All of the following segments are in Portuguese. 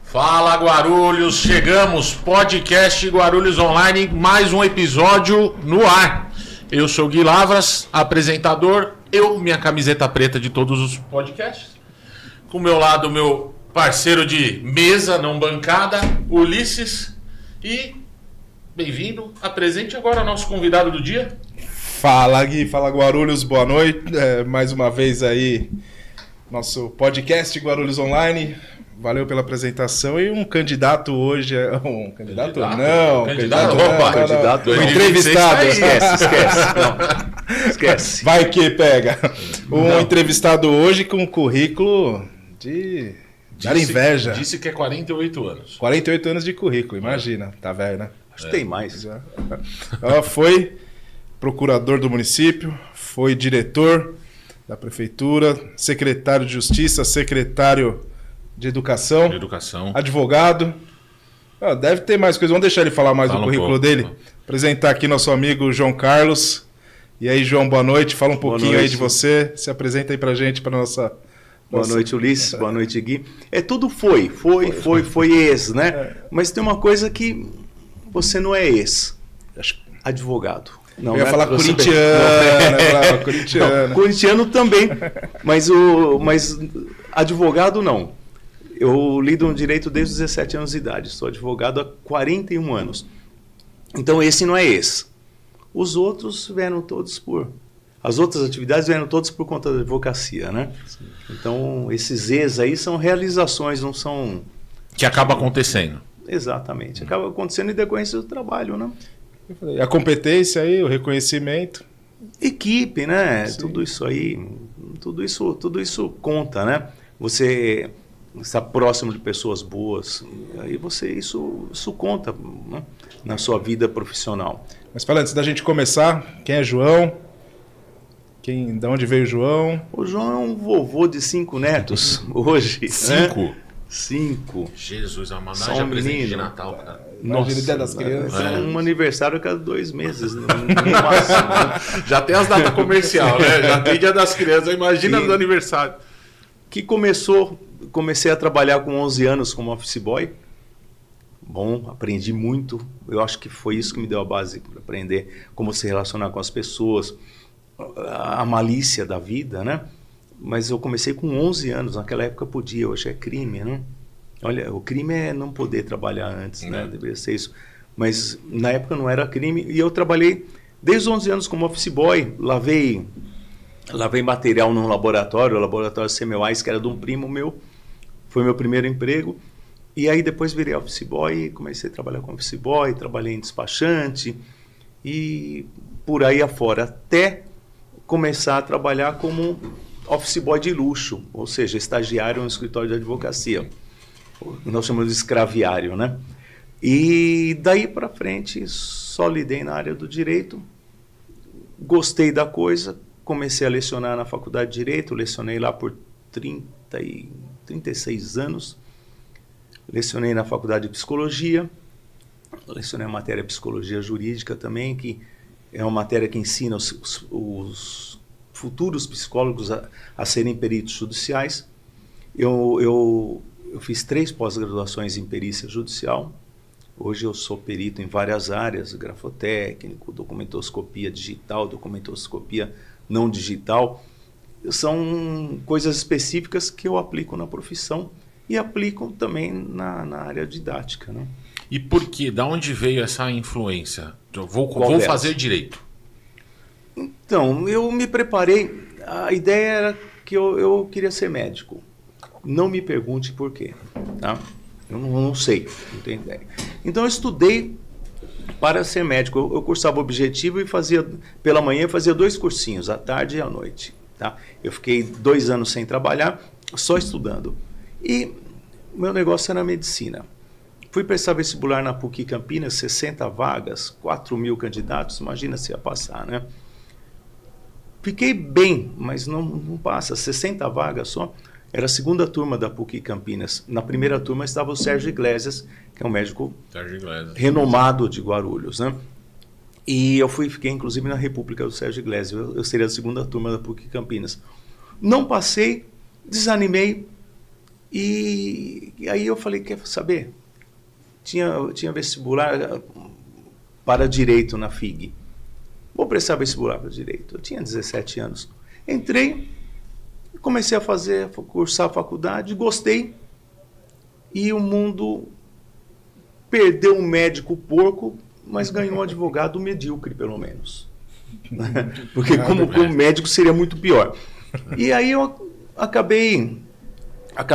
Fala Guarulhos, chegamos, podcast Guarulhos Online, mais um episódio no ar. Eu sou o Gui Lavras, apresentador, minha camiseta preta de todos os podcasts. Com o meu lado, meu parceiro de mesa, não bancada, Ulisses. E bem-vindo, apresente agora o nosso convidado do dia. Fala Gui, fala Guarulhos, boa noite. Mais uma vez aí, nosso podcast Guarulhos Online. Valeu pela apresentação e um candidato hoje, um candidato entrevistado. Esquece. Vai que pega. Entrevistado hoje com um currículo de dar inveja. Disse que é 48 anos. 48 anos de currículo, imagina. Tá velho, né? Acho que tem mais. Foi procurador do município, foi diretor da prefeitura, secretário de Justiça, secretário de Educação, advogado. Deve ter mais coisa. Vamos deixar ele falar mais do currículo dele. Apresentar aqui nosso amigo João Carlos. E aí, João, boa noite. Fala um pouquinho aí de você. Se apresenta aí pra gente, para nossa... Boa noite, Ulisses. Boa noite, Gui. Tudo foi ex, né? Mas tem uma coisa que você não é ex. Advogado. Não, eu ia falar corintiano. Corintiano também. Mas advogado não. Eu lido no direito desde os 17 anos de idade. Sou advogado há 41 anos. Então esse não é esse. Os outros vieram todos as outras atividades vieram todas por conta da advocacia, né? Sim. Então esses ex aí são realizações, não são... Que acaba acontecendo. Exatamente. Acaba acontecendo em decorrência do trabalho, né? A competência aí, o reconhecimento. Equipe, né? Sim. Tudo isso aí, tudo isso conta, né? Você está próximo de pessoas boas, aí isso conta, né? Na sua vida profissional. Mas fala, antes da gente começar, quem é João? De onde veio o João? O João é um vovô de 5 netos hoje. 5? Né? 5. Jesus, a mandagem é presente de Natal, cara. Nossa, Dia das Crianças. Um aniversário a cada 2 meses. No máximo. Já tem as datas comerciais, né? Já tem Dia das Crianças. Imagina no aniversário. Que comecei a trabalhar com 11 anos como office boy. Bom, aprendi muito. Eu acho que foi isso que me deu a base para aprender como se relacionar com as pessoas, a malícia da vida, né? Mas eu comecei com 11 anos. Naquela época podia, hoje é crime, né? Olha, o crime é não poder trabalhar antes, né? Deveria ser isso. Mas na época não era crime. E eu trabalhei desde os 11 anos como office boy. Lavei material num laboratório, o laboratório Semmelweis, que era de um primo meu. Foi meu primeiro emprego. E aí depois virei office boy, comecei a trabalhar como office boy, trabalhei em despachante e por aí afora, até começar a trabalhar como office boy de luxo, ou seja, estagiário no escritório de advocacia. Nós chamamos de escraviário, né? E daí para frente só lidei na área do direito, gostei da coisa, comecei a lecionar na faculdade de Direito, lecionei lá por 36 anos, lecionei na faculdade de Psicologia, lecionei a matéria de Psicologia Jurídica também, que é uma matéria que ensina os futuros psicólogos a serem peritos judiciais. Eu fiz 3 pós-graduações em perícia judicial. Hoje eu sou perito em várias áreas, grafotécnico, documentoscopia digital, documentoscopia não digital. São coisas específicas que eu aplico na profissão e aplico também na área didática, né? E por quê? Da onde veio essa influência? Eu vou fazer direito. Então, eu me preparei. A ideia era que eu queria ser médico. Não me pergunte por quê, tá? Eu não sei, não tenho ideia. Então eu estudei para ser médico. Eu cursava objetivo e pela manhã fazia 2 cursinhos, à tarde e à noite, tá? Eu fiquei 2 anos sem trabalhar, só estudando. E meu negócio era medicina. Fui prestar vestibular na PUC Campinas, 60 vagas, 4.000 candidatos, imagina se ia passar, né? Fiquei bem, mas não passa, 60 vagas só. Era a segunda turma da PUC Campinas. Na primeira turma estava o Sérgio Iglesias, que é um médico renomado de Guarulhos, né? E eu fiquei inclusive na República do Sérgio Iglesias. Eu seria a segunda turma da PUC Campinas. Não passei, desanimei e E aí eu falei, quer saber? Tinha vestibular para Direito na FIG. Vou prestar vestibular para Direito. Eu tinha 17 anos. Entrei, comecei a cursar a faculdade, gostei. E o mundo perdeu um médico porco, mas ganhou um advogado medíocre, pelo menos. Porque como médico seria muito pior. E aí eu acabei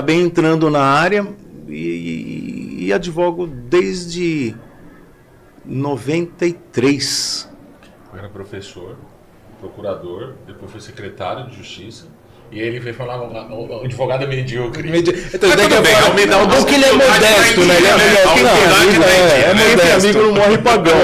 entrando na área e advogo desde 93. Eu era professor, procurador, depois foi secretário de Justiça. E aí ele veio falar, o advogado é medíocre. Então, daí que eu falo, não que ele é modesto, né? É modesto. Amigo não morre pagão.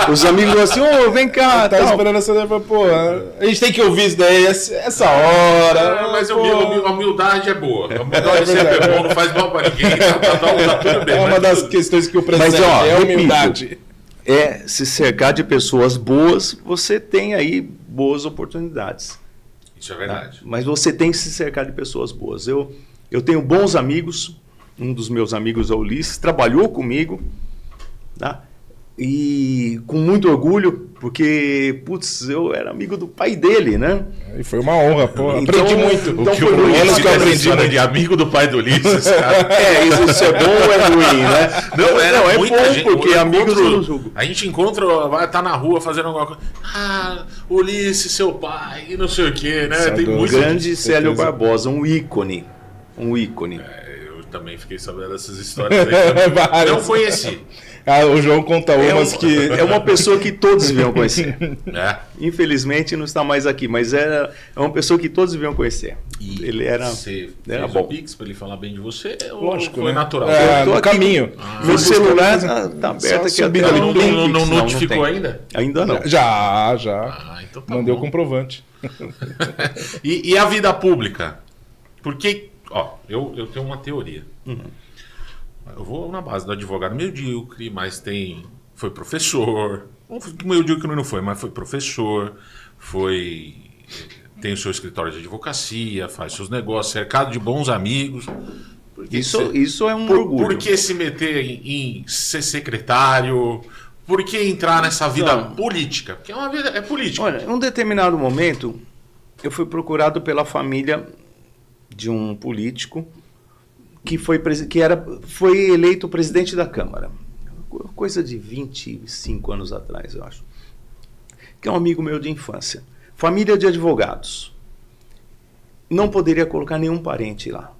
Os amigos vão assim, vem cá. Tá esperando essa ideia, pô, a gente tem que ouvir isso daí essa hora. Mas a humildade é boa. A humildade sempre é boa, não faz mal pra ninguém. Tá tudo bem. É uma das questões que o presidente é a humildade. Se cercar de pessoas boas, você tem aí boas oportunidades. Isso é verdade. Mas você tem que se cercar de pessoas boas. Eu tenho bons amigos. Um dos meus amigos é o Ulisses, trabalhou comigo. Tá? E com muito orgulho, porque, putz, eu era amigo do pai dele, né? E foi uma honra, pô. Então, aprendi muito. Então foi o menos que eu aprendi, né? De amigo do pai do Ulisses, cara. Isso é bom ou é ruim, né? Não, é bom, gente, porque amigos eu não julgo. A gente encontra, vai estar na rua fazendo alguma coisa. Ulisses, seu pai, e não sei o quê, né? Tem muito grande Célio Barbosa, um ícone. Eu também fiquei sabendo dessas histórias aí. Não conheci. O João conta umas que... É uma pessoa que todos deviam conhecer. Infelizmente não está mais aqui, mas é uma pessoa que todos deviam conhecer. E ele era... Você fez bom. o Pix para ele falar bem de você? Lógico, foi né? natural? No caminho. Meu celular está aberto aqui. Não notificou ainda? Ainda não. Já. Então tá Mandei bom. o comprovante. E a vida pública? Porque, eu tenho uma teoria. Eu vou na base do advogado medíocre, mas foi professor. Medíocre não foi, mas foi professor. Tem o seu escritório de advocacia, faz seus negócios, cercado de bons amigos. Isso é um orgulho. Por que se meter em ser secretário? Por que entrar nessa vida política? Porque uma vida é política. Olha, em um determinado momento, eu fui procurado pela família de um político que foi eleito presidente da Câmara. Coisa de 25 anos atrás, eu acho. Que é um amigo meu de infância. Família de advogados. Não poderia colocar nenhum parente lá.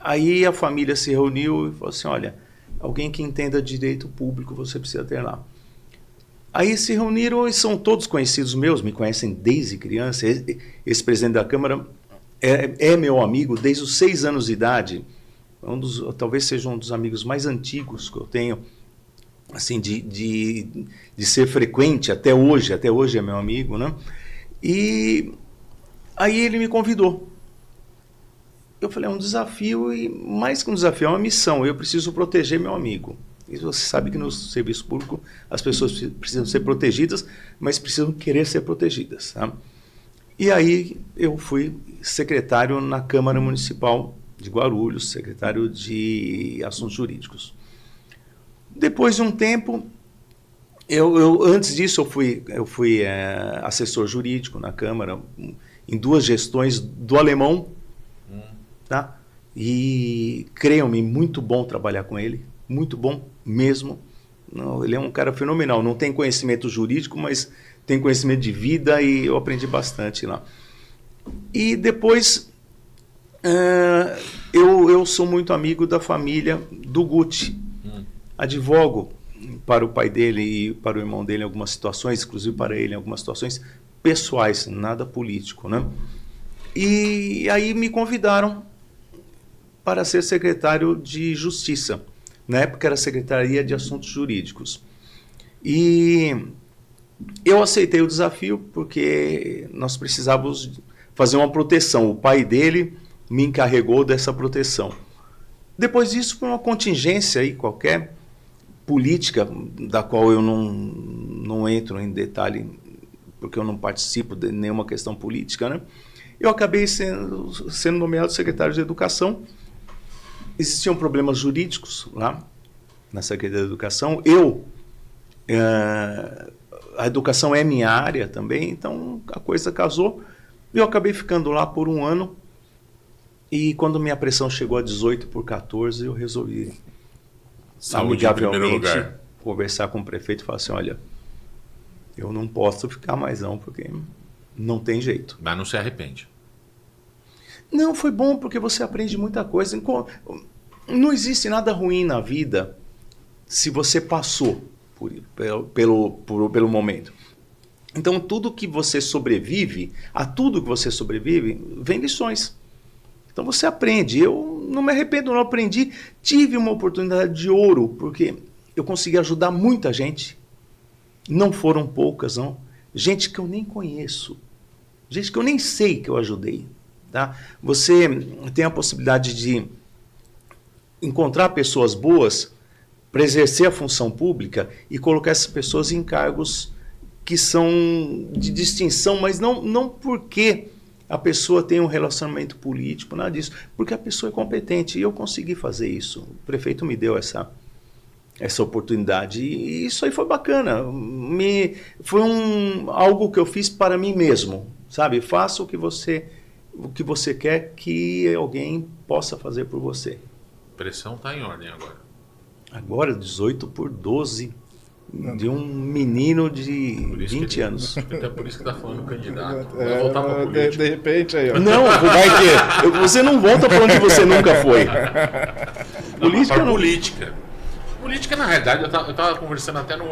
Aí a família se reuniu e falou assim, olha, alguém que entenda direito público você precisa ter lá. Aí se reuniram e são todos conhecidos meus, me conhecem desde criança. Esse presidente da Câmara é meu amigo desde os 6 anos de idade. Talvez seja um dos amigos mais antigos que eu tenho, assim, de ser frequente até hoje é meu amigo, né? E aí ele me convidou. Eu falei, é um desafio, e mais que um desafio, é uma missão. Eu preciso proteger meu amigo. E você sabe que no serviço público as pessoas precisam ser protegidas, mas precisam querer ser protegidas. Tá? E aí eu fui secretário na Câmara Municipal de Guarulhos, secretário de Assuntos Jurídicos. Depois de um tempo, antes disso eu fui assessor jurídico na Câmara, em 2 gestões do Alemão. Tá? E creiam-me, muito bom trabalhar com ele, muito bom mesmo. Ele é um cara fenomenal, não tem conhecimento jurídico, mas tem conhecimento de vida e eu aprendi bastante lá. E depois eu sou muito amigo da família do Guti. Advogo para o pai dele e para o irmão dele em algumas situações, inclusive para ele em algumas situações pessoais, nada político, né? E aí me convidaram para ser secretário de Justiça. Na época era Secretaria de Assuntos Jurídicos. E eu aceitei o desafio porque nós precisávamos fazer uma proteção. O pai dele me encarregou dessa proteção. Depois disso, por uma contingência aí qualquer, política, da qual eu não entro em detalhe, porque eu não participo de nenhuma questão política, né? Eu acabei sendo nomeado secretário de Educação existiam problemas jurídicos lá na Secretaria da Educação. A educação é minha área também, então a coisa casou. Eu acabei ficando lá por 1 ano. E quando minha pressão chegou a 18/14, eu resolvi amigavelmente conversar com o prefeito e falar assim, olha, eu não posso ficar mais não, porque não tem jeito. Mas não se arrepende? Não, foi bom porque você aprende muita coisa. Não existe nada ruim na vida se você passou pelo momento. Então, tudo que você sobrevive, vem lições. Então, você aprende. Eu não me arrependo, não aprendi. Tive uma oportunidade de ouro, porque eu consegui ajudar muita gente. Não foram poucas, não. Gente que eu nem conheço. Gente que eu nem sei que eu ajudei. Tá? Você tem a possibilidade de encontrar pessoas boas para exercer a função pública e colocar essas pessoas em cargos que são de distinção, mas não porque a pessoa tem um relacionamento político, nada disso, porque a pessoa é competente. E eu consegui fazer isso. O prefeito me deu essa oportunidade. E isso aí foi bacana. Foi algo que eu fiz para mim mesmo. Sabe? Faça o que você quer que alguém possa fazer por você. A pressão está em ordem agora. Agora, 18/12 de um menino de 20 anos. Até por isso que está falando candidato. Vai voltar para política. De repente aí, ó. Não, vai que você não volta para onde você nunca foi. Política não. Política, na realidade, eu estava conversando até no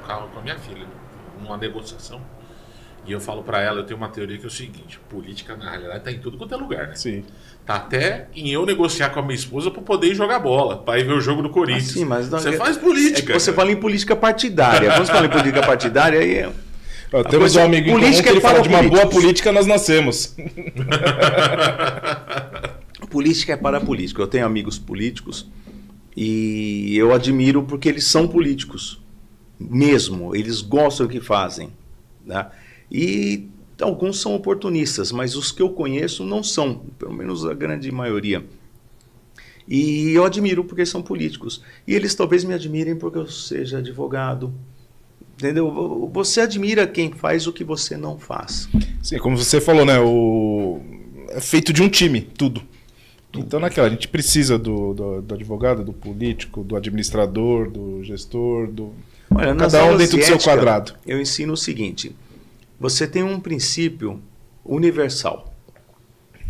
carro com a minha filha, numa negociação. E eu falo pra ela, eu tenho uma teoria que é o seguinte, política na realidade tá em tudo quanto é lugar, né? Sim. Tá até em eu negociar com a minha esposa pra poder ir jogar bola, pra ir ver o jogo do Corinthians. Sim, mas você faz política. Você fala em política partidária. Quando você fala em política partidária, aí... Temos um amigo política que ele fala de uma boa política, nós nascemos. Política é para político. Eu tenho amigos políticos e eu admiro porque eles são políticos. Mesmo. Eles gostam do que fazem. Né? E alguns são oportunistas, mas os que eu conheço não são, pelo menos a grande maioria. E eu admiro porque são políticos. E eles talvez me admirem porque eu seja advogado. Entendeu? Você admira quem faz o que você não faz. Sim, como você falou, né? É feito de um time, tudo. Então, a gente precisa do advogado, do político, do administrador, do gestor, Olha, cada um dentro do seu quadrado. Eu ensino o seguinte: você tem um princípio universal,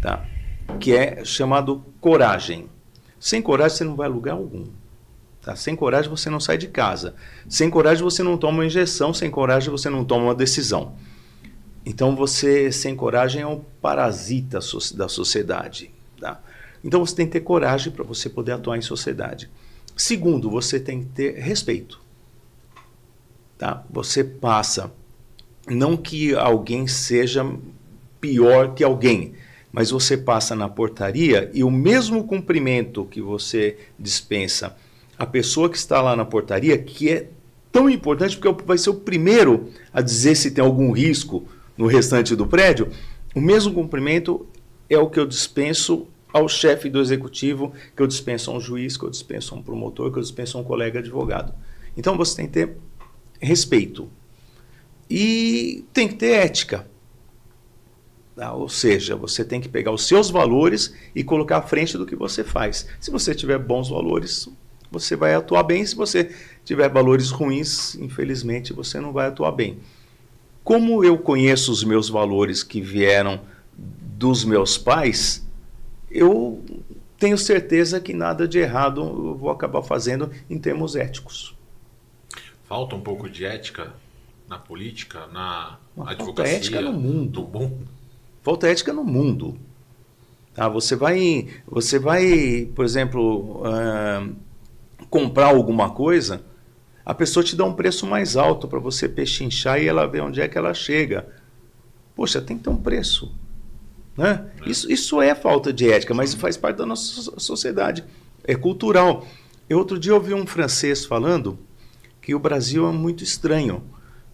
tá? Que é chamado coragem. Sem coragem você não vai a lugar algum. Tá? Sem coragem você não sai de casa. Sem coragem você não toma uma injeção. Sem coragem você não toma uma decisão. Então você, sem coragem, é um parasita da sociedade. Tá? Então você tem que ter coragem para você poder atuar em sociedade. Segundo, você tem que ter respeito. Tá? Você passa, não que alguém seja pior que alguém, mas você passa na portaria e o mesmo cumprimento que você dispensa a pessoa que está lá na portaria, que é tão importante porque vai ser o primeiro a dizer se tem algum risco no restante do prédio, o mesmo cumprimento é o que eu dispenso ao chefe do executivo, que eu dispenso a um juiz, que eu dispenso a um promotor, que eu dispenso a um colega advogado. Então você tem que ter respeito. E tem que ter ética. Tá? Ou seja, você tem que pegar os seus valores e colocar à frente do que você faz. Se você tiver bons valores, você vai atuar bem. Se você tiver valores ruins, infelizmente, você não vai atuar bem. Como eu conheço os meus valores que vieram dos meus pais, eu tenho certeza que nada de errado eu vou acabar fazendo em termos éticos. Falta um pouco de ética na política, na advocacia? Falta ética no mundo. Bom. Falta ética no mundo. Tá? Você vai, por exemplo, comprar alguma coisa, a pessoa te dá um preço mais alto para você pechinchar e ela vê onde é que ela chega. Poxa, tem que ter um preço. Né? Isso é falta de ética, mas faz parte da nossa sociedade. É cultural. Outro dia eu ouvi um francês falando que o Brasil é muito estranho,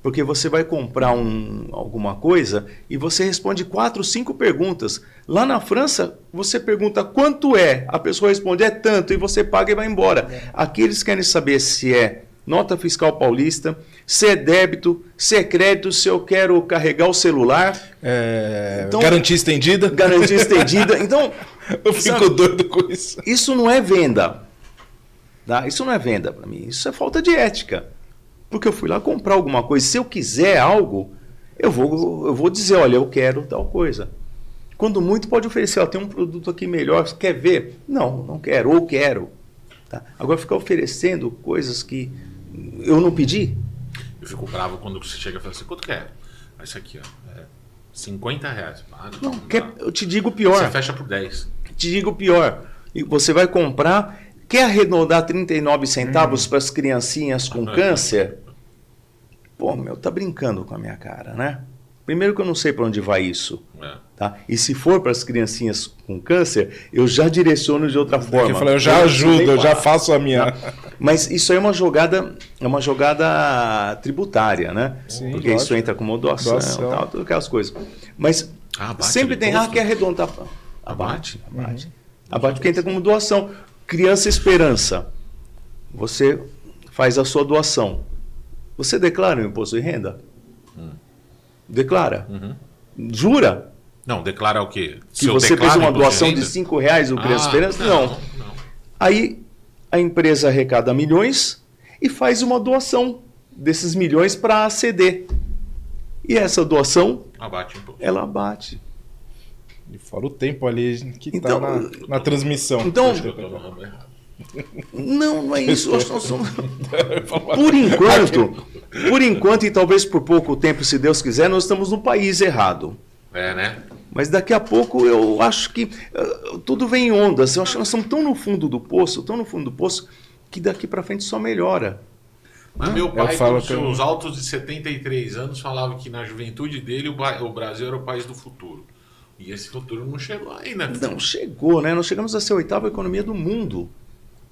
Porque você vai comprar alguma coisa e você responde 4, 5 perguntas. Lá na França, você pergunta quanto é, a pessoa responde é tanto e você paga e vai embora. Aqui eles querem saber se é nota fiscal paulista, se é débito, se é crédito, se eu quero carregar o celular. Então, garantia estendida. Garantia estendida. Então, eu fico doido com isso. Isso não é venda. Tá? Isso não é venda para mim. Isso é falta de ética. Porque eu fui lá comprar alguma coisa. Se eu quiser algo, eu vou dizer, olha, eu quero tal coisa. Quando muito pode oferecer, ó, tem um produto aqui melhor, você quer ver? Não quero, ou quero. Tá? Agora ficar oferecendo coisas que eu não pedi. Eu fico bravo quando você chega e fala assim, quanto quer? Isso aqui, ó, R$50. Eu te digo pior. Você fecha por 10. Te digo pior. E você vai comprar, quer arredondar 39 centavos para as criancinhas com câncer? Pô, tá brincando com a minha cara, né? Primeiro que eu não sei para onde vai isso. Tá? E se for para as criancinhas com câncer, eu já direciono de outra forma. Eu já ajudo, eu já faço a minha. Mas isso aí é uma jogada tributária, né? Sim, porque lógico. Isso entra como doação. Tal, todas aquelas coisas. Mas sempre tem que arredondar. Abate. Abate porque entra como doação. Criança Esperança. Você faz a sua doação. Você declara o imposto de renda? Declara. Jura? Não, declara o quê? Que você fez uma doação de R$5 no Criança Esperança? Não. Aí a empresa arrecada milhões e faz uma doação desses milhões para a CD. E essa doação, ela abate. E fora o tempo ali que está na transmissão. Então, não é isso. Por enquanto, e talvez por pouco tempo, se Deus quiser, nós estamos no país errado. Né? Mas daqui a pouco eu acho que tudo vem em ondas. Eu acho que nós estamos tão no fundo do poço, que daqui para frente só melhora. Mas meu pai, com seus altos de 73 anos, falava que na juventude dele o Brasil era o país do futuro. E esse futuro não chegou ainda. Não chegou, né? Nós chegamos a ser a 8ª economia do mundo.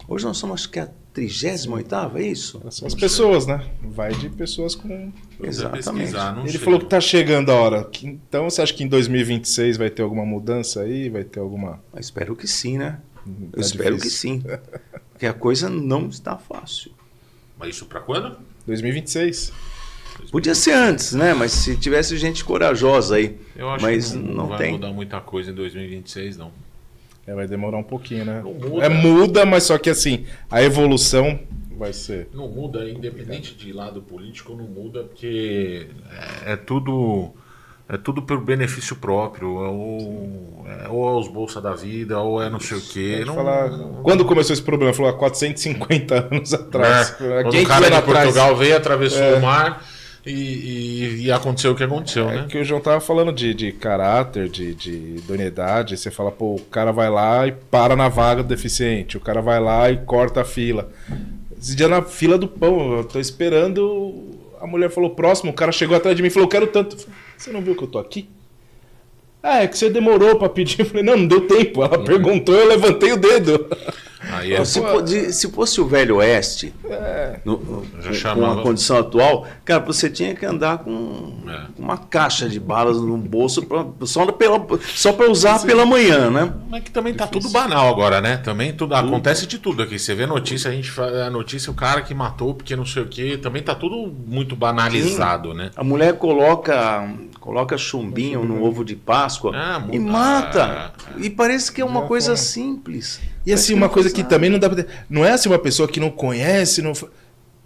Hoje nós somos, acho que a 38ª, é isso? São as pessoas, né? Vai de pessoas com... Exatamente. Ele falou que está chegando a hora. Então você acha que em 2026 vai ter alguma mudança aí? Vai ter alguma... Eu espero que sim, né? Eu espero que sim. Porque a coisa não está fácil. Mas isso para quando? 2026. Podia ser antes, né? Mas se tivesse gente corajosa aí. Eu acho que não vai mudar muita coisa em 2026, não. Vai demorar um pouquinho, né? Não muda. Muda, mas só que assim, a evolução vai ser... Não muda, independente de lado político, não muda, porque é tudo por benefício próprio, ou é os bolsa da vida, ou é não sei o quê. Quando começou esse problema? Falou há 450 anos atrás. Quando o cara de Portugal veio, atravessou o mar... E aconteceu o que aconteceu, né? Que o João tava falando de caráter, de idoneidade. Você fala, pô, o cara vai lá e para na vaga do deficiente. O cara vai lá e corta a fila. Esse dia na fila do pão, eu tô esperando. A mulher falou, próximo. O cara chegou atrás de mim e falou, quero tanto. Falei, você não viu que eu tô aqui? É que você demorou pra pedir. Eu falei, não deu tempo. Ela perguntou, eu levantei o dedo. Aí se fosse o Velho Oeste, com a condição atual, cara, você tinha que andar com uma caixa de balas no bolso só para usar pela manhã, né? Mas que também tá tudo banal agora, né? Também acontece de tudo aqui. Você vê notícia, a gente faz a notícia, o cara que matou porque não sei o quê, também tá tudo muito banalizado, né? A mulher coloca chumbinho no ovo de Páscoa e mata. E parece que é uma coisa simples. E assim, uma coisa que também não dá pra ter... Não é assim uma pessoa que não conhece, não...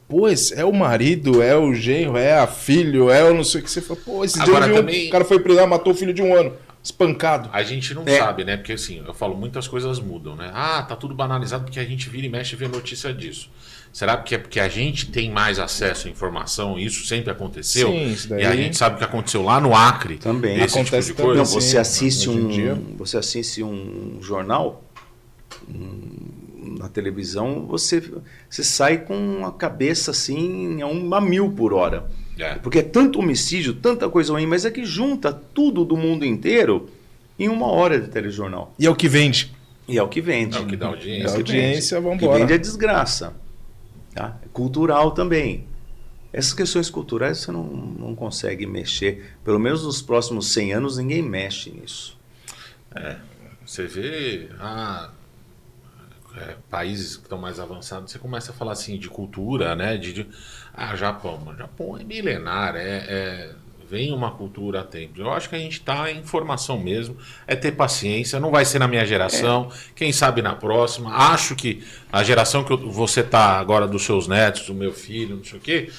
Pois, é o marido, é o genro, é a filho, é o não sei o que. Você fala, pô, esse dia o cara foi preso, matou o filho de 1 ano, espancado. A gente não sabe, né? Porque assim, eu falo, muitas coisas mudam, né? Tá tudo banalizado porque a gente vira e mexe e vê notícia disso. Será que é porque a gente tem mais acesso à informação? Isso sempre aconteceu? Sim, isso daí... E a gente sabe o que aconteceu lá no Acre. Também. Acontece tipo de coisa. Não, você assiste um jornal... na televisão, você sai com a cabeça assim a 1.000 por hora. Porque é tanto homicídio, tanta coisa ruim, mas é que junta tudo do mundo inteiro em 1 hora de telejornal. E é o que vende. E é o que vende. É o que dá audiência. Dá audiência, vamos embora. O que vende é desgraça. Tá? É cultural também. Essas questões culturais você não consegue mexer. Pelo menos nos próximos 100 anos ninguém mexe nisso. Você vê países que estão mais avançados, você começa a falar assim de cultura, né? Japão. O Japão é milenar, vem uma cultura a tempo. Eu acho que a gente está em formação mesmo, é ter paciência, não vai ser na minha geração, quem sabe na próxima. Acho que a geração que você está agora dos seus netos, do meu filho, não sei o quê,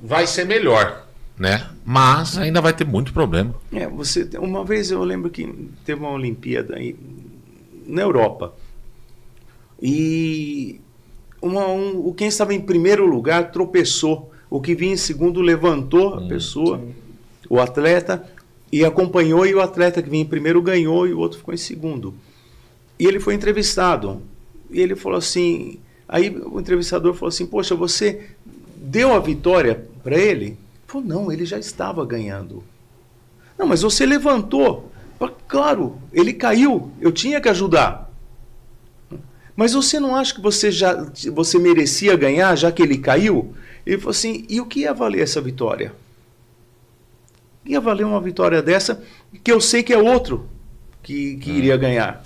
vai ser melhor, né? Mas ainda vai ter muito problema. Uma vez eu lembro que teve uma Olimpíada aí na Europa e quem estava em primeiro lugar tropeçou. O que vinha em segundo levantou a pessoa, o atleta, e acompanhou, e o atleta que vinha em primeiro ganhou e o outro ficou em segundo. E ele foi entrevistado. E ele falou assim, aí o entrevistador falou assim, poxa, você deu a vitória para ele? Ele falou, não, ele já estava ganhando. Não, mas você levantou. Claro, ele caiu, eu tinha que ajudar. Mas você não acha que você merecia ganhar, já que ele caiu? Ele falou assim, e o que ia valer essa vitória? Ia valer uma vitória dessa, que eu sei que é outro que iria ganhar.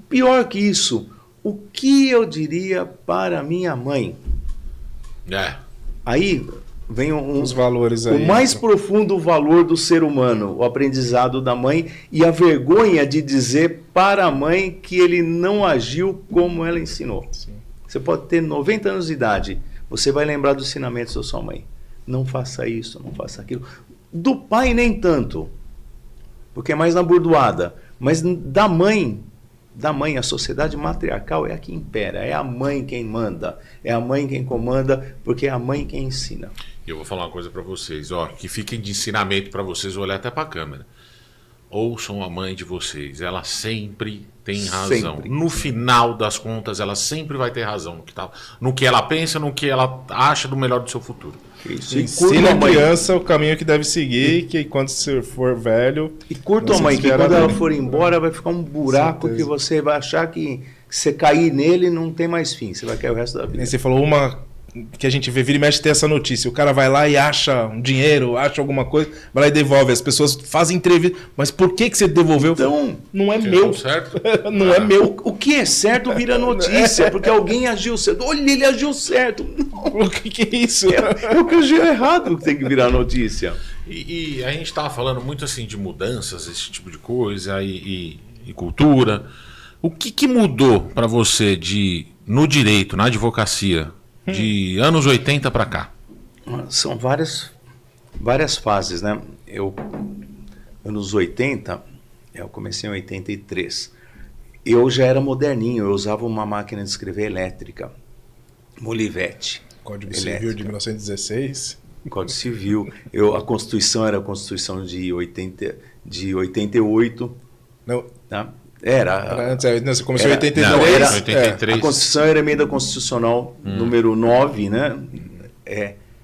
Pior que isso, o que eu diria para minha mãe? Aí vem os valores aí, o mais profundo valor do ser humano, o aprendizado da mãe e a vergonha de dizer para a mãe que ele não agiu como ela ensinou. Sim. Você pode ter 90 anos de idade, você vai lembrar dos ensinamentos da sua mãe. Não faça isso, não faça aquilo. Do pai nem tanto, porque é mais na burdoada. Mas da mãe, a sociedade matriarcal é a que impera. É a mãe quem manda, é a mãe quem comanda, porque é a mãe quem ensina. Eu vou falar uma coisa para vocês, que fiquem de ensinamento para vocês, olhar até para a câmera. Ouçam a mãe de vocês, ela sempre tem razão. Sempre. No final das contas, ela sempre vai ter razão no que ela pensa, no que ela acha do melhor do seu futuro. Isso. Ensina a criança o caminho que deve seguir, que quando você for velho... E curta a mãe, que quando ela for embora vai ficar um buraco que você vai achar que você cair nele não tem mais fim, você vai cair o resto da vida. E você falou uma que a gente vê, vira e mexe, tem essa notícia. O cara vai lá e acha um dinheiro, acha alguma coisa, vai lá e devolve. As pessoas fazem entrevista. Mas por que você devolveu? Então, não é meu. Certo? Não é meu. O que é certo vira notícia, porque alguém agiu certo. Olha, ele agiu certo. O que é isso? É o que agiu errado que tem que virar notícia. E a gente estava falando muito assim de mudanças, esse tipo de coisa, e cultura. O que mudou para você no direito, na advocacia, de anos 80 para cá? São várias fases, né? Anos 80, eu comecei em 83. Eu já era moderninho, eu usava uma máquina de escrever elétrica, Molivete. Código Civil de 1916. Código Civil. A Constituição era a Constituição de 88. Não. Tá? Você começou em 83. Não, 83. A Constituição era a emenda constitucional número 9, né?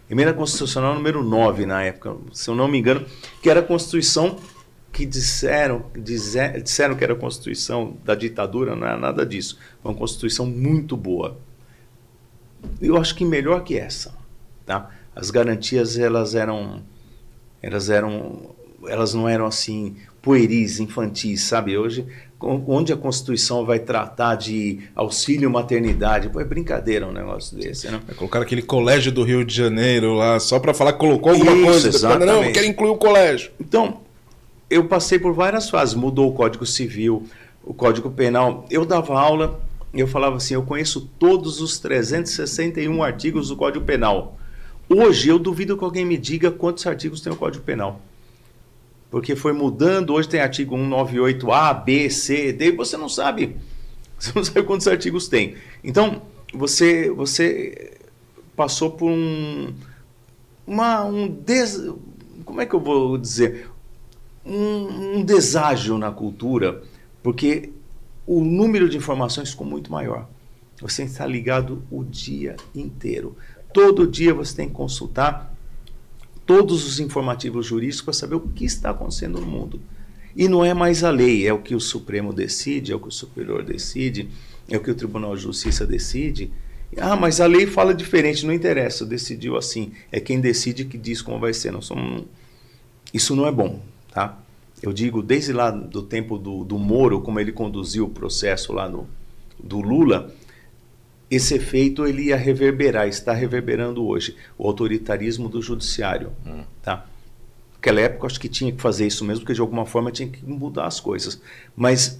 Emenda constitucional número 9 na época, se eu não me engano, que era a Constituição que disseram que era a Constituição da ditadura, não era nada disso. Foi uma Constituição muito boa. Eu acho que melhor que essa, tá? As garantias elas não eram assim pueris, infantis, sabe? Hoje, onde a Constituição vai tratar de auxílio maternidade, é brincadeira um negócio desse, né? Colocaram aquele colégio do Rio de Janeiro lá, só para falar que colocou alguma coisa. Exatamente. Não, eu quero incluir o colégio. Então, eu passei por várias fases. Mudou o Código Civil, o Código Penal. Eu dava aula e eu falava assim, eu conheço todos os 361 artigos do Código Penal. Hoje, eu duvido que alguém me diga quantos artigos tem o Código Penal. Porque foi mudando, hoje tem artigo 198A, B, C, D, você não sabe quantos artigos tem. Então, você passou por como é que eu vou dizer? Um deságio na cultura, porque o número de informações ficou muito maior. Você está ligado o dia inteiro. Todo dia você tem que consultar todos os informativos jurídicos para saber o que está acontecendo no mundo. E não é mais a lei, é o que o Supremo decide, é o que o Superior decide, é o que o Tribunal de Justiça decide. Ah, mas a lei fala diferente, não interessa, decidiu assim. É quem decide que diz como vai ser. Isso não é bom, tá? Eu digo, desde lá do tempo do Moro, como ele conduziu o processo lá do Lula, esse efeito ele ia reverberar, está reverberando hoje, o autoritarismo do judiciário, tá? Naquela época, acho que tinha que fazer isso mesmo, porque de alguma forma tinha que mudar as coisas. Mas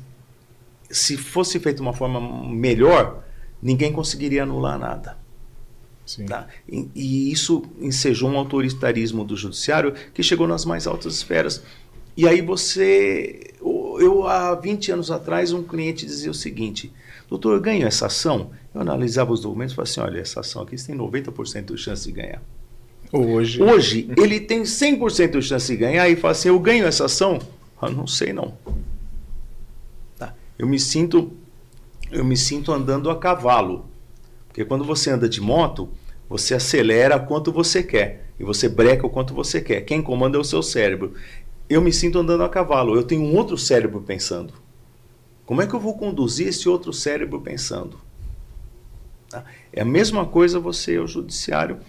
se fosse feito de uma forma melhor, ninguém conseguiria anular nada. Sim. Tá? E isso ensejou um autoritarismo do judiciário que chegou nas mais altas esferas. E aí eu há 20 anos atrás, um cliente dizia o seguinte: doutor, eu ganho essa ação? Eu analisava os documentos e falava assim, olha, essa ação aqui você tem 90% de chance de ganhar. Hoje ele tem 100% de chance de ganhar e fala assim, eu ganho essa ação? Eu não sei não. Tá? Eu me sinto andando a cavalo. Porque quando você anda de moto, você acelera quanto você quer. E você breca o quanto você quer. Quem comanda é o seu cérebro. Eu me sinto andando a cavalo. Eu tenho um outro cérebro pensando. Como é que eu vou conduzir esse outro cérebro pensando? Tá? É a mesma coisa você, o judiciário.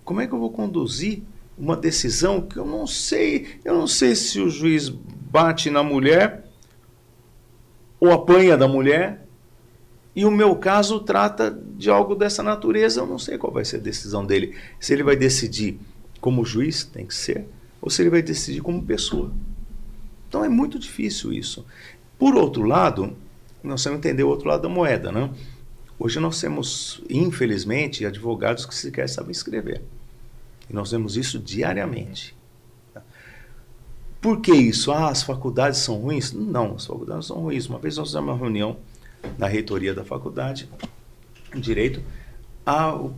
Como é que eu vou conduzir uma decisão que eu não sei? Eu não sei se o juiz bate na mulher ou apanha da mulher. E o meu caso trata de algo dessa natureza. Eu não sei qual vai ser a decisão dele. Se ele vai decidir como juiz, tem que ser, ou se ele vai decidir como pessoa. Então é muito difícil isso. Por outro lado, nós temos que entender o outro lado da moeda, né? Hoje nós temos, infelizmente, advogados que sequer sabem escrever. E nós vemos isso diariamente. Por que isso? Ah, as faculdades são ruins? Não, as faculdades são ruins. Uma vez nós fizemos uma reunião na reitoria da faculdade, em Direito,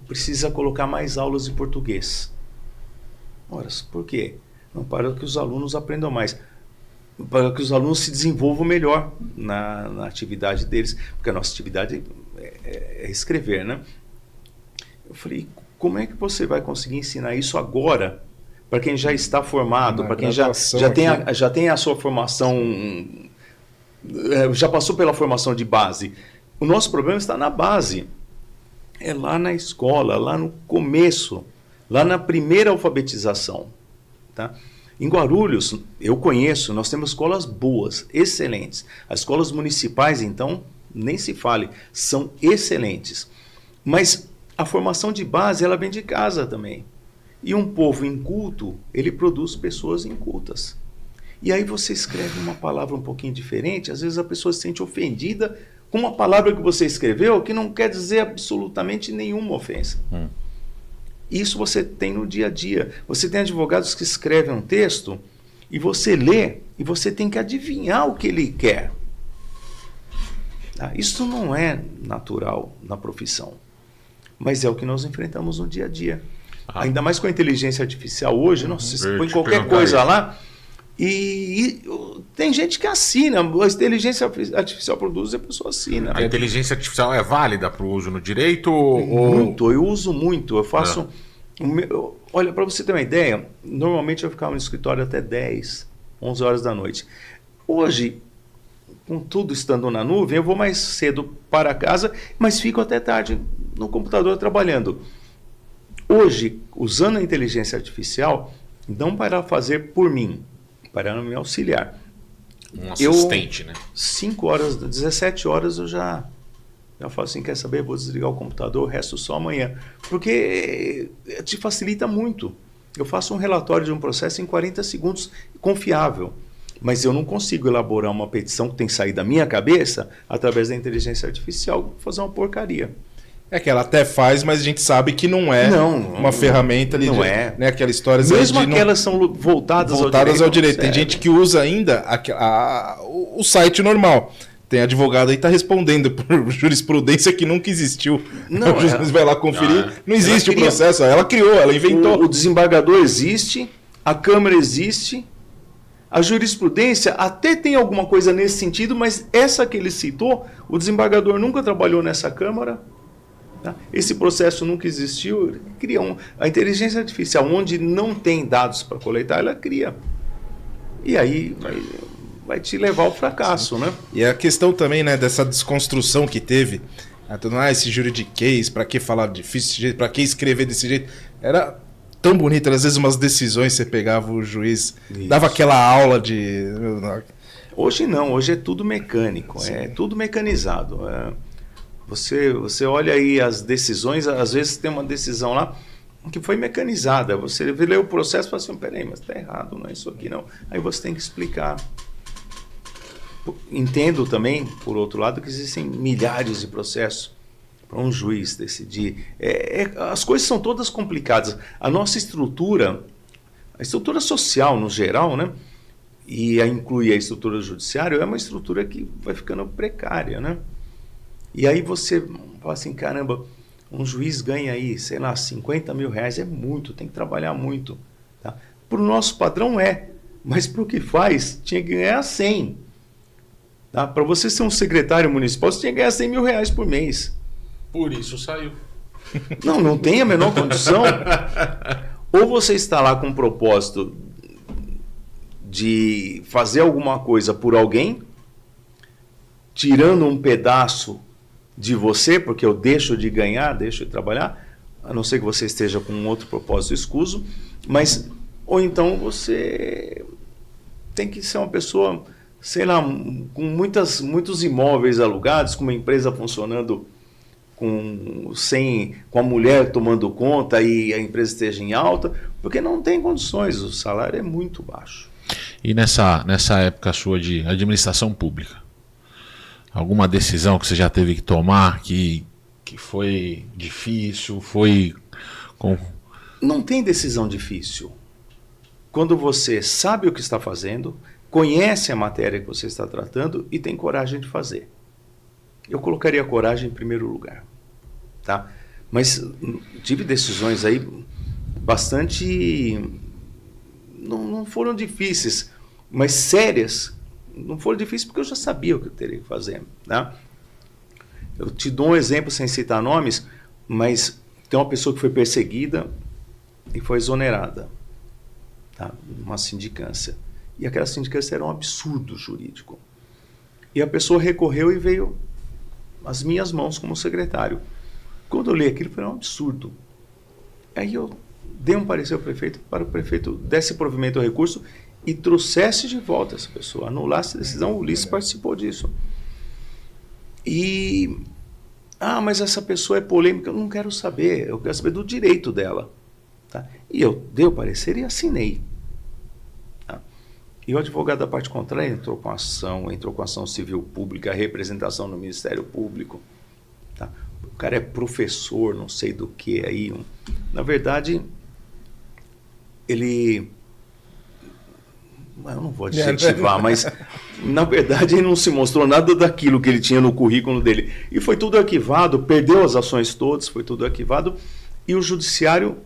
precisa colocar mais aulas de português. Ora, por quê? Não, para que os alunos aprendam mais. Para que os alunos se desenvolvam melhor na atividade deles, porque a nossa atividade é escrever, né? Eu falei, como é que você vai conseguir ensinar isso agora para quem já está formado, para quem já tem a sua formação, já passou pela formação de base? O nosso problema está na base, é lá na escola, lá no começo, lá na primeira alfabetização, tá? Em Guarulhos, eu conheço, nós temos escolas boas, excelentes. As escolas municipais, então, nem se fale, são excelentes. Mas a formação de base, ela vem de casa também. E um povo inculto, ele produz pessoas incultas. E aí você escreve uma palavra um pouquinho diferente, às vezes a pessoa se sente ofendida com uma palavra que você escreveu que não quer dizer absolutamente nenhuma ofensa. Isso você tem no dia a dia. Você tem advogados que escrevem um texto e você lê e você tem que adivinhar o que ele quer. Isso não é natural na profissão, mas é o que nós enfrentamos no dia a dia. Ainda mais com a inteligência artificial hoje, você põe qualquer coisa lá e tem gente que assina. A inteligência artificial produz e a pessoa assina. A inteligência artificial é válida para o uso no direito? Muito, eu uso muito. Eu faço... Olha, para você ter uma ideia, normalmente eu ficava no escritório até 10, 11 horas da noite. Hoje, com tudo estando na nuvem, eu vou mais cedo para casa, mas fico até tarde no computador trabalhando. Hoje, usando a inteligência artificial, não para fazer por mim, para me auxiliar. Um assistente, né? 5 horas, 17 horas eu já falo assim, quer saber, vou desligar o computador, o resto só amanhã. Porque te facilita muito. Eu faço um relatório de um processo em 40 segundos, confiável. Mas eu não consigo elaborar uma petição que tem que sair da minha cabeça através da inteligência artificial, fazer uma porcaria. É que ela até faz, mas a gente sabe que não é uma ferramenta ali. Não é. Né, aquela história mesmo aquelas são voltadas ao direito. Tem gente que usa ainda o site normal. Tem advogado aí que está respondendo por jurisprudência que nunca existiu. Não, o juiz vai lá conferir. Não existe o processo. Ela criou, ela inventou. O desembargador existe, a Câmara existe, a jurisprudência até tem alguma coisa nesse sentido, mas essa que ele citou, o desembargador nunca trabalhou nessa Câmara. Tá? Esse processo nunca existiu. Ele cria a inteligência artificial, onde não tem dados para coletar, ela cria. E aí vai te levar ao fracasso, né? E a questão também, né, dessa desconstrução que teve Esse juridiquês, pra que falar difícil desse jeito, pra que escrever desse jeito? Era tão bonito, às vezes umas decisões você pegava o juiz, dava aquela aula de... Hoje não, hoje é tudo mecânico, é tudo mecanizado. Você olha aí as decisões, às vezes tem uma decisão lá que foi mecanizada. Você lê o processo e fala assim, peraí, mas está errado, não é isso aqui não. Aí você tem que explicar. Entendo também, por outro lado, que existem milhares de processos para um juiz decidir. As coisas são todas complicadas. A nossa estrutura, a estrutura social no geral, né? E inclui a estrutura judiciária, é uma estrutura que vai ficando precária, né? E aí você fala assim, caramba, um juiz ganha aí, sei lá, 50 mil reais, é muito, tem que trabalhar muito. Tá? Para o nosso padrão mas para o que faz, tinha que ganhar 100. Tá? Para você ser um secretário municipal, você tinha que ganhar 100 mil reais por mês. Por isso saiu. Não tem a menor condição. Ou você está lá com o propósito de fazer alguma coisa por alguém, tirando um pedaço de você, porque eu deixo de ganhar, deixo de trabalhar, a não ser que você esteja com um outro propósito escuso, ou então você tem que ser uma pessoa, sei lá, com muitos imóveis alugados, com uma empresa funcionando com a mulher tomando conta e a empresa esteja em alta, porque não tem condições, o salário é muito baixo. E nessa época sua de administração pública, alguma decisão que você já teve que tomar que foi difícil, Não tem decisão difícil. Quando você sabe o que está fazendo, conhece a matéria que você está tratando e tem coragem de fazer. Eu colocaria a coragem em primeiro lugar. Tá? Mas tive decisões aí bastante... Não foram difíceis, mas sérias. Não foram difíceis porque eu já sabia o que eu teria que fazer. Tá? Eu te dou um exemplo sem citar nomes, mas tem uma pessoa que foi perseguida e foi exonerada. Tá? Uma sindicância. E aquela sindicância era um absurdo jurídico. E a pessoa recorreu e veio às minhas mãos como secretário. Quando eu li aquilo, foi um absurdo. Aí eu dei um parecer ao prefeito para o prefeito desse provimento ao recurso e trouxesse de volta essa pessoa, anulasse a decisão. O Ulisses participou disso. Mas essa pessoa é polêmica. Eu não quero saber, eu quero saber do direito dela. Tá? E eu dei o parecer e assinei. Tá? E o advogado da parte contrária entrou com ação civil pública, representação no Ministério Público. Tá? O cara é professor, não sei do que aí. Na verdade, eu não vou adjetivar, mas na verdade ele não se mostrou nada daquilo que ele tinha no currículo dele. E foi tudo arquivado, perdeu as ações todas, foi tudo arquivado, e o judiciário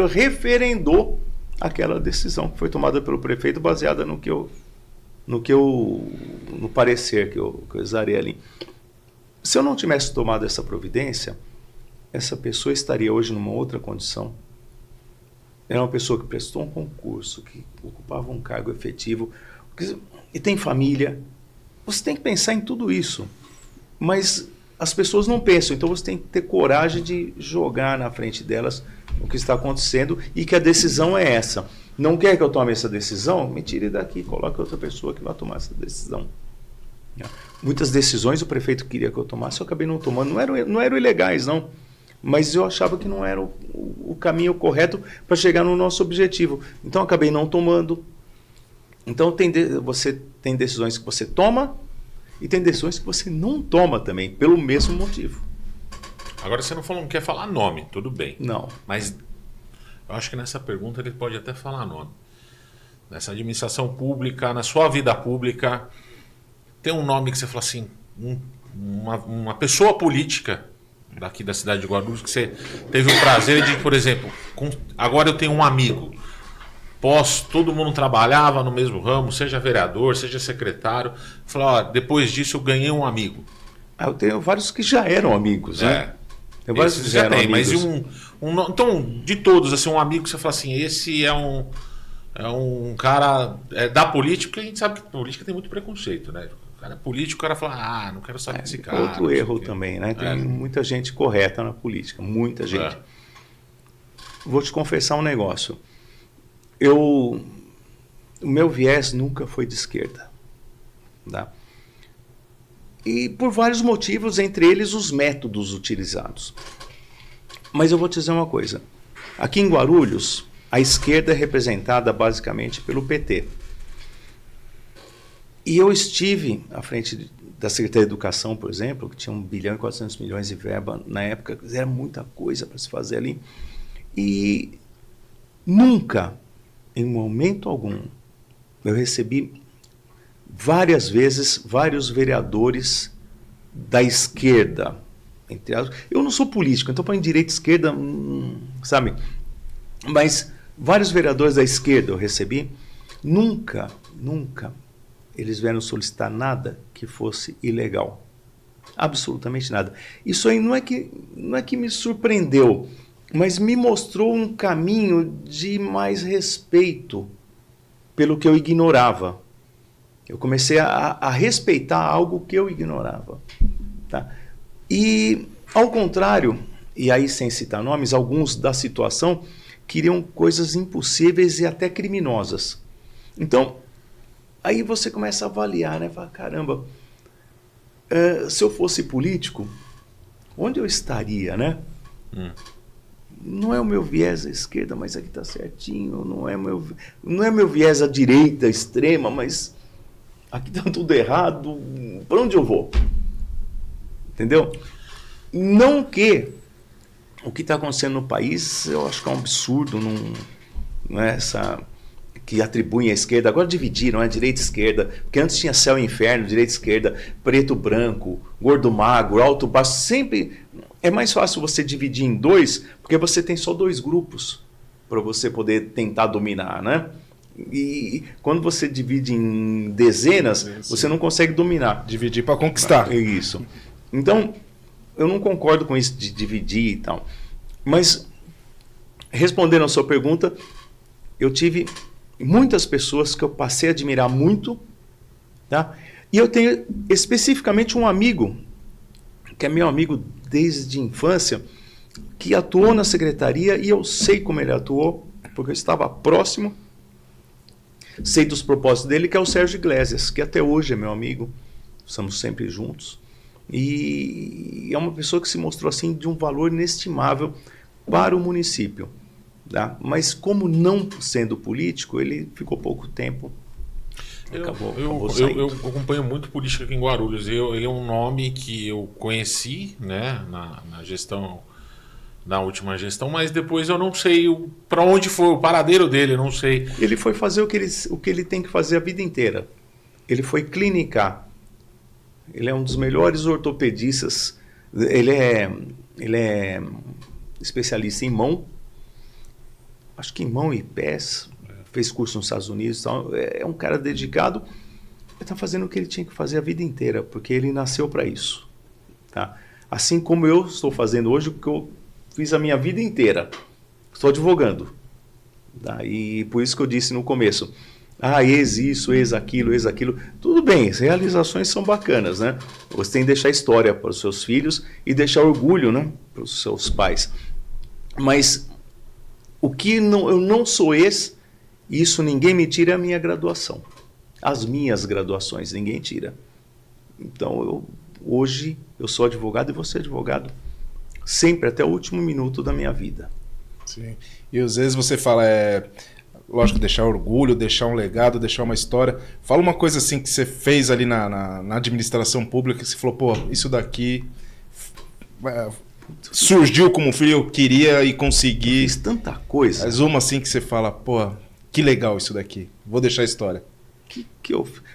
referendou aquela decisão que foi tomada pelo prefeito, baseada no parecer que eu exarei ali. Se eu não tivesse tomado essa providência, essa pessoa estaria hoje numa outra condição. Era uma pessoa que prestou um concurso, que ocupava um cargo efetivo, e tem família. Você tem que pensar em tudo isso. Mas as pessoas não pensam, então você tem que ter coragem de jogar na frente delas o que está acontecendo e que a decisão é essa. Não quer que eu tome essa decisão? Me tire daqui, coloque outra pessoa que vai tomar essa decisão. Muitas decisões o prefeito queria que eu tomasse, eu acabei não tomando. Não eram ilegais, não. Mas eu achava que não era o caminho correto para chegar no nosso objetivo. Então, eu acabei não tomando. Então, você tem decisões que você toma e tem decisões que você não toma também, pelo mesmo motivo. Agora, você não quer falar nome, tudo bem. Não. Mas eu acho que nessa pergunta ele pode até falar nome. Nessa administração pública, na sua vida pública, tem um nome que você fala assim, uma pessoa política daqui da cidade de Guarulhos, que você teve o prazer de, por exemplo, agora eu tenho um amigo, todo mundo trabalhava no mesmo ramo, seja vereador, seja secretário, falou, depois disso eu ganhei um amigo. Eu tenho vários que já eram amigos, né? Tem vários que já eram amigos. Mas então, de todos, assim, um amigo que você fala assim, esse é um cara da política, porque a gente sabe que a política tem muito preconceito, né? cara é político, o cara fala, não quero saber desse cara. Outro erro também, né? Tem muita gente correta na política, muita gente. Vou te confessar um negócio. O meu viés nunca foi de esquerda. Tá? E por vários motivos, entre eles os métodos utilizados. Mas eu vou te dizer uma coisa. Aqui em Guarulhos, a esquerda é representada basicamente pelo PT. E eu estive à frente da Secretaria de Educação, por exemplo, que tinha 1 bilhão e 400 milhões de verba na época, era muita coisa para se fazer ali. E nunca, em momento algum, eu recebi várias vezes vários vereadores da esquerda. Eu não sou político, então para direita e esquerda, sabe? Mas vários vereadores da esquerda eu recebi, nunca eles vieram solicitar nada que fosse ilegal. Absolutamente nada. Isso aí não é que me surpreendeu, mas me mostrou um caminho de mais respeito pelo que eu ignorava. Eu comecei a respeitar algo que eu ignorava. Tá? E, ao contrário, e aí sem citar nomes, alguns da situação queriam coisas impossíveis e até criminosas. Então, aí você começa a avaliar, né? Fala, caramba, se eu fosse político, onde eu estaria, né? Não é o meu viés à esquerda, mas aqui está certinho. Não é meu viés à direita extrema, mas aqui está tudo errado. Para onde eu vou? Entendeu? Não que o que está acontecendo no país, eu acho que é um absurdo, não é essa que atribuem à esquerda, agora dividiram, direita e esquerda, porque antes tinha céu e inferno, direita e esquerda, preto, branco, gordo, magro, alto, baixo, sempre é mais fácil você dividir em dois, porque você tem só 2 grupos para você poder tentar dominar, né? E quando você divide em dezenas, você não consegue dominar. Dividir para conquistar. É isso. Então, eu não concordo com isso de dividir e tal. Mas, respondendo a sua pergunta, eu tive muitas pessoas que eu passei a admirar muito, tá? E eu tenho especificamente um amigo, que é meu amigo desde a infância, que atuou na secretaria e eu sei como ele atuou, porque eu estava próximo, sei dos propósitos dele, que é o Sérgio Iglesias, que até hoje é meu amigo, estamos sempre juntos, e é uma pessoa que se mostrou assim de um valor inestimável para o município. Tá? Mas como não sendo político, ele ficou pouco tempo. Eu acompanho muito política aqui em Guarulhos. Ele é um nome que eu conheci, né, na gestão, na última gestão, mas depois eu não sei para onde foi o paradeiro dele, eu não sei. Ele foi fazer o que ele tem que fazer a vida inteira. Ele foi clinicar. Ele é um dos melhores ortopedistas. Ele é especialista em mão. Acho que em mão e pés, fez curso nos Estados Unidos, então, é um cara dedicado, ele está fazendo o que ele tinha que fazer a vida inteira, porque ele nasceu para isso. Tá? Assim como eu estou fazendo hoje o que eu fiz a minha vida inteira, estou advogando. Tá? E por isso que eu disse no começo, ex isso, ex aquilo, tudo bem, as realizações são bacanas, né? Você tem que deixar história para os seus filhos e deixar orgulho, né, para os seus pais. Mas o que eu não sou isso ninguém me tira, é a minha graduação. As minhas graduações, ninguém tira. Então, hoje, eu sou advogado e vou ser advogado sempre, até o último minuto da minha vida. Sim. E às vezes você fala, lógico, deixar orgulho, deixar um legado, deixar uma história. Fala uma coisa assim que você fez ali na administração pública, que você falou, pô, isso daqui surgiu como eu queria e consegui. Fiz tanta coisa. Mas uma assim que você fala, pô, que legal isso daqui. Vou deixar a história.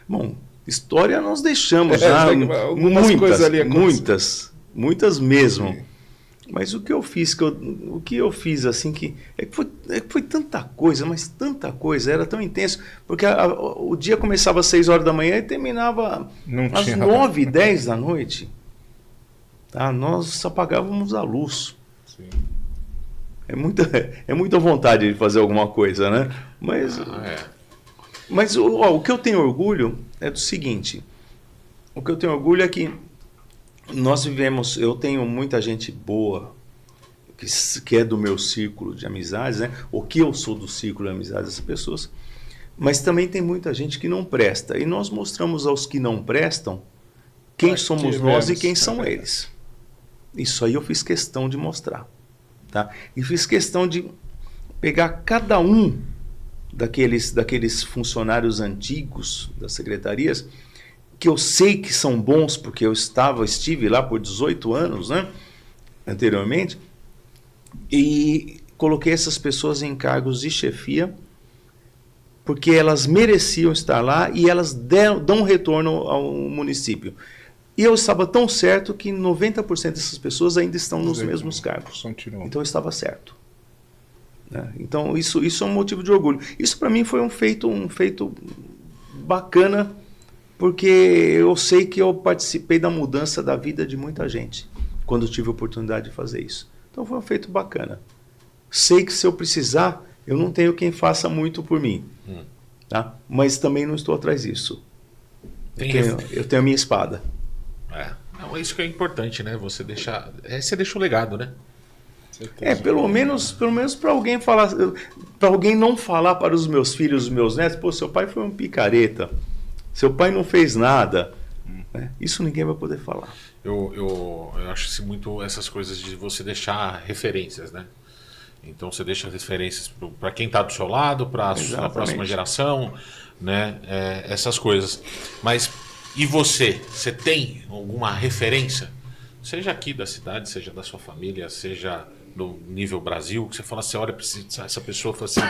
Bom, história nós deixamos já. Muitas mesmo. Sim. Mas o que eu fiz assim que foi tanta coisa, mas tanta coisa, era tão intenso, porque o dia começava às 6 horas da manhã e terminava às 9, 10 da noite. Tá? Nós apagávamos a luz. Sim. É muita vontade de fazer alguma coisa, né? Mas o que eu tenho orgulho é do seguinte: O que eu tenho orgulho é que nós vivemos, eu tenho muita gente boa que é do meu círculo de amizades, né? Ou que eu sou do círculo de amizades dessas pessoas, mas também tem muita gente que não presta. E nós mostramos aos que não prestam quem somos nós e quem são eles. Isso aí eu fiz questão de mostrar. Tá? E fiz questão de pegar cada um daqueles funcionários antigos das secretarias, que eu sei que são bons, porque eu estive lá por 18 anos, né, anteriormente, e coloquei essas pessoas em cargos de chefia, porque elas mereciam estar lá e elas dão um retorno ao município. E eu estava tão certo que 90% dessas pessoas ainda estão nos mesmos cargos. Continua. Então eu estava certo. Né? Então isso é um motivo de orgulho. Isso para mim foi um feito bacana, porque eu sei que eu participei da mudança da vida de muita gente quando eu tive a oportunidade de fazer isso. Então foi um feito bacana. Sei que se eu precisar, eu não tenho quem faça muito por mim. Tá? Mas também não estou atrás disso. Eu tenho a minha espada. Não, isso que é importante, né? Você deixar. Você deixa o legado, né? Pelo menos para alguém falar, para alguém não falar para os meus filhos, os meus netos, pô, seu pai foi um picareta, seu pai não fez nada. Né? Isso ninguém vai poder falar. Eu acho muito essas coisas de você deixar referências, né? Então você deixa referências para quem está do seu lado, para a próxima geração, né? Essas coisas. Mas e você tem alguma referência? Seja aqui da cidade, seja da sua família, seja no nível Brasil, que você fala, você olha para essa pessoa e fala assim,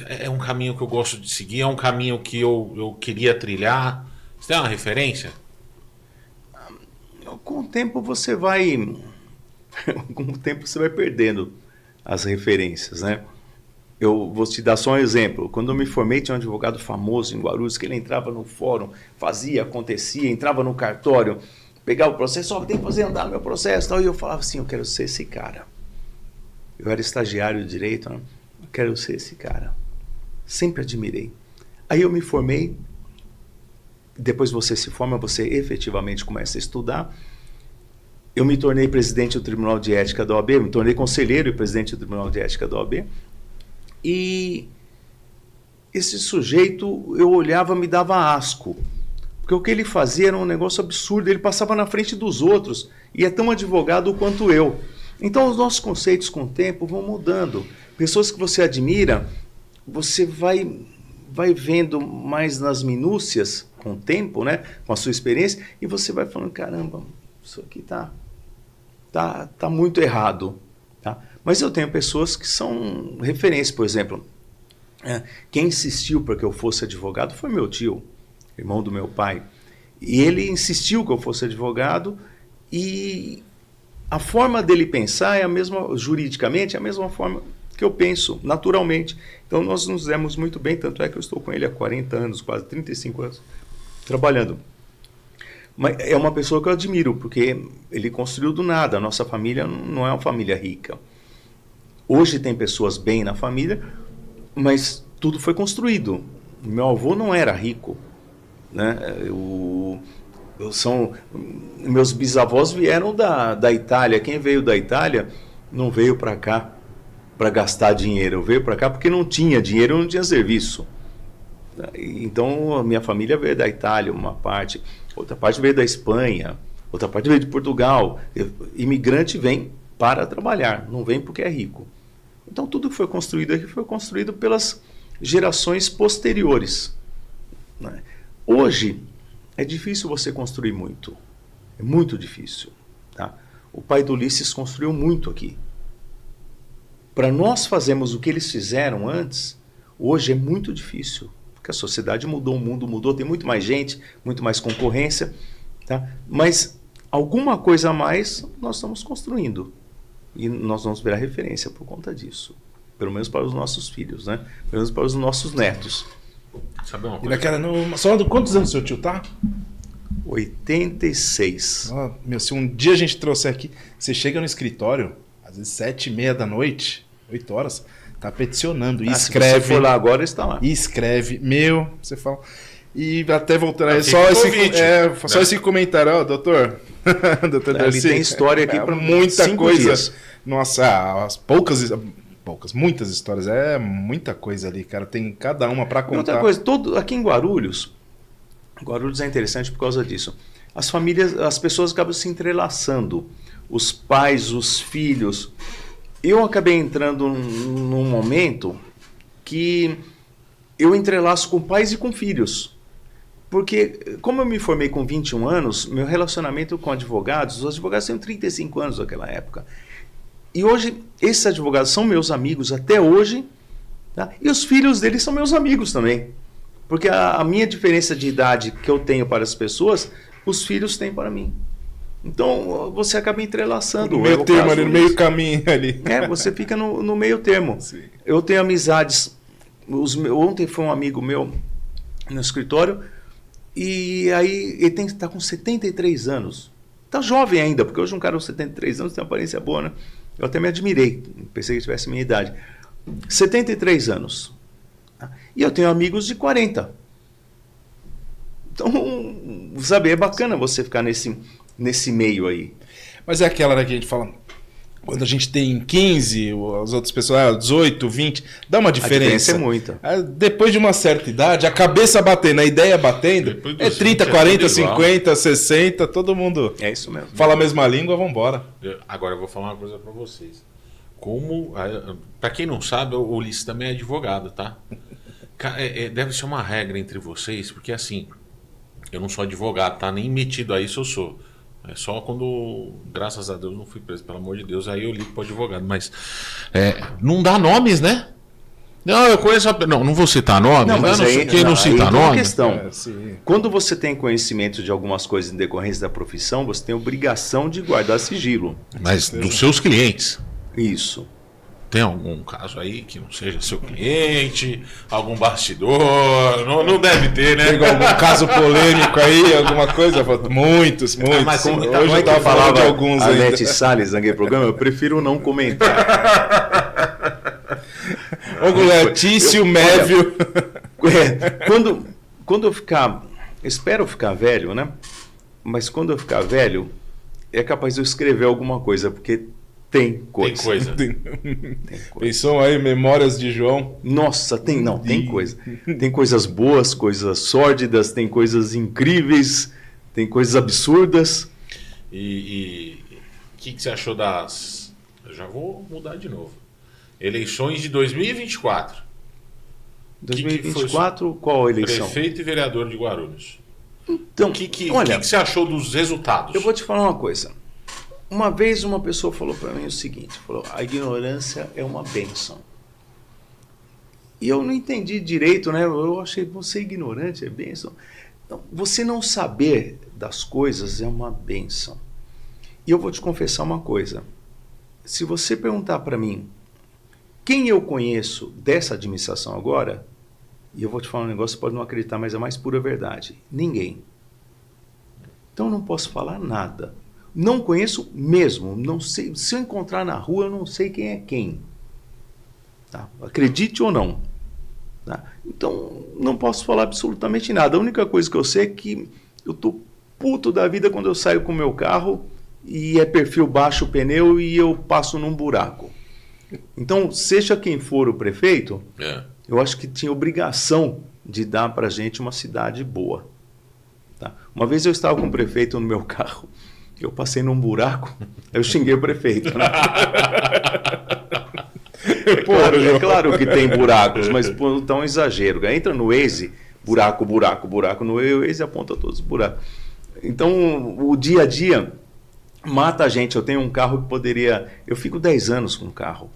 é um caminho que eu gosto de seguir, é um caminho que eu queria trilhar. Você tem uma referência? Com o tempo você vai perdendo as referências, né? Eu vou te dar só um exemplo. Quando eu me formei, tinha um advogado famoso em Guarulhos, que ele entrava no fórum, fazia, acontecia, entrava no cartório, pegava o processo, tem que fazer andar meu processo, tal, e eu falava assim, eu quero ser esse cara. Eu era estagiário de direito, né? Eu quero ser esse cara. Sempre admirei. Aí eu me formei, depois você se forma, você efetivamente começa a estudar. Eu me tornei presidente do Tribunal de Ética da OAB, me tornei conselheiro e presidente do Tribunal de Ética da OAB. E esse sujeito, eu olhava, me dava asco. Porque o que ele fazia era um negócio absurdo, ele passava na frente dos outros e é tão advogado quanto eu. Então os nossos conceitos com o tempo vão mudando. Pessoas que você admira, você vai vendo mais nas minúcias com o tempo, né, com a sua experiência, e você vai falando, caramba, isso aqui tá muito errado. Tá? Mas eu tenho pessoas que são referências, por exemplo, quem insistiu para que eu fosse advogado foi meu tio, irmão do meu pai. E ele insistiu que eu fosse advogado e a forma dele pensar é a mesma, juridicamente, é a mesma forma que eu penso, naturalmente. Então nós nos demos muito bem, tanto é que eu estou com ele há 40 anos, quase 35 anos, trabalhando. Mas é uma pessoa que eu admiro, porque ele construiu do nada. A nossa família não é uma família rica. Hoje tem pessoas bem na família, mas tudo foi construído. Meu avô não era rico. Né? Meus bisavós vieram da Itália. Quem veio da Itália não veio para cá para gastar dinheiro. Veio para cá porque não tinha dinheiro, não tinha serviço. Então, a minha família veio da Itália, uma parte. Outra parte veio da Espanha. Outra parte veio de Portugal. Imigrante vem para trabalhar, não vem porque é rico. Então, tudo que foi construído aqui foi construído pelas gerações posteriores. Né? Hoje, é difícil você construir muito. É muito difícil. Tá? O pai do Ulisses construiu muito aqui. Para nós fazermos o que eles fizeram antes, hoje é muito difícil. Porque a sociedade mudou, o mundo mudou, tem muito mais gente, muito mais concorrência. Tá? Mas alguma coisa a mais nós estamos construindo. E nós vamos virar referência por conta disso. Pelo menos para os nossos filhos, né? Pelo menos para os nossos netos. Sabe uma coisa? Só quantos anos seu tio tá? 86. Se um dia a gente trouxer aqui, você chega no escritório, às vezes 7h30 da noite, 8 horas, tá peticionando, e escreve. Se você for lá agora, está lá. E escreve, você fala. E até voltar aí, só esse comentário, ó, doutor. Doutor Darcy, tem história aqui para muita coisa. Dias. Nossa, muitas histórias. É muita coisa ali, cara. Tem cada uma para contar. E outra coisa, aqui em Guarulhos é interessante por causa disso. As famílias, as pessoas acabam se entrelaçando. Os pais, os filhos. Eu acabei entrando num momento que eu entrelaço com pais e com filhos. Porque, como eu me formei com 21 anos, meu relacionamento com advogados, os advogados tinham 35 anos naquela época. E hoje, esses advogados são meus amigos até hoje, tá? E os filhos deles são meus amigos também. Porque a minha diferença de idade que eu tenho para as pessoas, os filhos têm para mim. Então, você acaba entrelaçando. No meio termo ali, no meio caminho ali. Você fica no meio termo. Sim. Eu tenho amizades. Ontem foi um amigo meu no escritório, e aí ele está com 73 anos. Está jovem ainda, porque hoje um cara com 73 anos tem uma aparência boa, né? Eu até me admirei, pensei que tivesse a minha idade. 73 anos. E eu tenho amigos de 40. Então, sabe, é bacana você ficar nesse meio aí. Mas é aquela, né, que a gente fala, quando a gente tem 15, as outras pessoas, 18, 20, dá uma diferença. A diferença é muita. Depois de uma certa idade, a cabeça batendo, a ideia batendo, é 30, 40, 50, 60, todo mundo isso mesmo. Fala a mesma língua, vambora. Agora eu vou falar uma coisa pra vocês. Pra quem não sabe, o Ulisses também é advogado, tá? Deve ser uma regra entre vocês, porque assim, eu não sou advogado, tá? Nem metido a isso eu sou. É só quando, graças a Deus, não fui preso, pelo amor de Deus, aí eu ligo pro advogado. Mas não dá nomes, né? Não, eu conheço não vou citar nomes. Não, mas quem não cita nomes? Questão. Quando você tem conhecimento de algumas coisas em decorrência da profissão, você tem obrigação de guardar sigilo. Mas dos seus clientes. Isso. Tem algum caso aí que não seja seu cliente, algum bastidor? Não deve ter, né? Tem algum caso polêmico aí, alguma coisa? Muitos. Mas hoje eu estava falando de alguns aí. Anete Salles naquele programa, eu prefiro não comentar. Tício, Mévio. Quando eu ficar... Espero ficar velho, né? Mas quando eu ficar velho, é capaz de eu escrever alguma coisa, porque... Tem coisa. Pensou aí, Memórias de João? Nossa, tem coisa. Tem coisas boas, coisas sórdidas, tem coisas incríveis, tem coisas absurdas. E o que você achou das... Eu já vou mudar de novo. Eleições de 2024. 2024, qual eleição? Prefeito e vereador de Guarulhos. Então, o que você achou dos resultados? Eu vou te falar uma coisa. Uma vez uma pessoa falou para mim o seguinte, falou, a ignorância é uma bênção. E eu não entendi direito, né? Eu achei, você ignorante é bênção? Não, você não saber das coisas é uma bênção. E eu vou te confessar uma coisa. Se você perguntar para mim quem eu conheço dessa administração agora, e eu vou te falar um negócio, você pode não acreditar, mas é a mais pura verdade. Ninguém. Então eu não posso falar nada. Não conheço mesmo, não sei. Se eu encontrar na rua, eu não sei quem é quem. Tá? Acredite ou não. Tá? Então, não posso falar absolutamente nada. A única coisa que eu sei é que eu tô puto da vida quando eu saio com o meu carro e é perfil baixo o pneu e eu passo num buraco. Então, seja quem for o prefeito, eu acho que tinha obrigação de dar pra gente uma cidade boa. Tá? Uma vez eu estava com o prefeito no meu carro, eu passei num buraco, eu xinguei o prefeito. Né? É claro que tem buracos, mas tá um exagero. Entra no Waze, buraco no Waze aponta todos os buracos. Então, o dia a dia mata a gente. Eu tenho um carro que poderia... Eu fico 10 anos com o carro.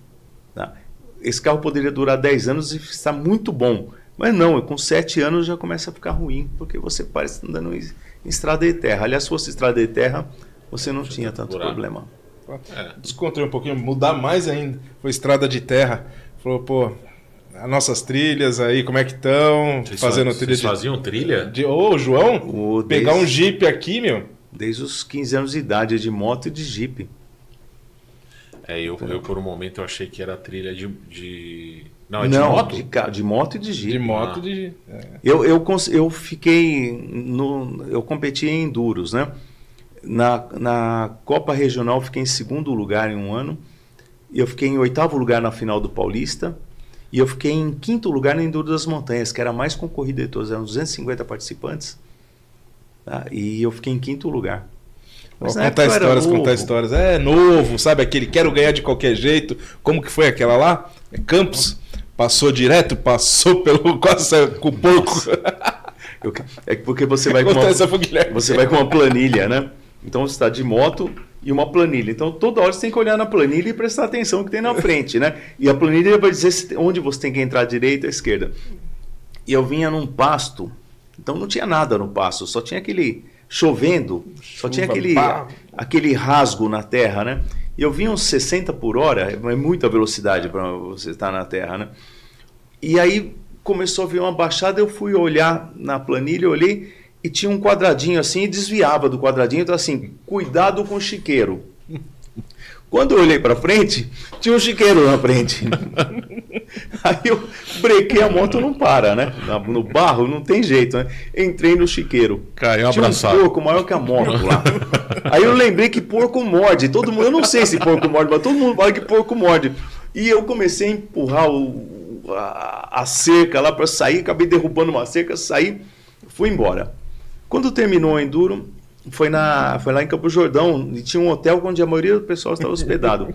Tá? Esse carro poderia durar 10 anos e está muito bom. Mas não, com 7 anos já começa a ficar ruim, porque você parece andando em estrada de terra. Aliás, se fosse estrada de terra, você não tinha tanto problema. Descontrei um pouquinho, mudar mais ainda. Foi estrada de terra. Falou, pô, as nossas trilhas aí, como é que estão? Fazendo trilha. Vocês faziam trilha? Ô, João, pegar um Jeep aqui, meu. Desde os 15 anos de idade, de moto e de Jeep. Eu por um momento eu achei que era trilha de... Não, é de moto? De moto e de Jeep. De moto e de... Eu fiquei... Eu competi em enduros, né? Na Copa Regional eu fiquei em 2º lugar em um ano. E eu fiquei em 8º lugar na final do Paulista. E eu fiquei em 5º lugar no Enduro das Montanhas, que era a mais concorrida de todos. Eram 250 participantes. Tá? E eu fiquei em 5º lugar. Mas contar histórias. É novo, sabe? Aquele quero ganhar de qualquer jeito. Como que foi aquela lá? Campos. Passou direto, passou pelo quase com o porco. É porque você vai com uma planilha, né? Então você está de moto e uma planilha. Então toda hora você tem que olhar na planilha e prestar atenção no que tem na frente, né? E a planilha vai dizer onde você tem que entrar, direita ou esquerda. E eu vinha num pasto, então não tinha nada no pasto, só tinha aquele chovendo, só tinha aquele rasgo na terra, né? E eu vinha uns 60 por hora, é muita velocidade para você estar na terra, né? E aí começou a vir uma baixada, eu fui olhar na planilha, olhei e tinha um quadradinho assim e desviava do quadradinho, então assim, cuidado com o chiqueiro. Quando eu olhei para frente, tinha um chiqueiro na frente. Aí eu brequei, a moto não para, né? No barro não tem jeito, né? Entrei no chiqueiro. Caiu abraçado. Tinha um porco maior que a moto lá. Aí eu lembrei que porco morde. Todo mundo, eu não sei se porco morde, mas todo mundo fala que porco morde. E eu comecei a empurrar a cerca lá para sair, acabei derrubando uma cerca, saí, fui embora. Quando terminou o enduro, foi lá em Campo Jordão, e tinha um hotel onde a maioria do pessoal estava hospedado.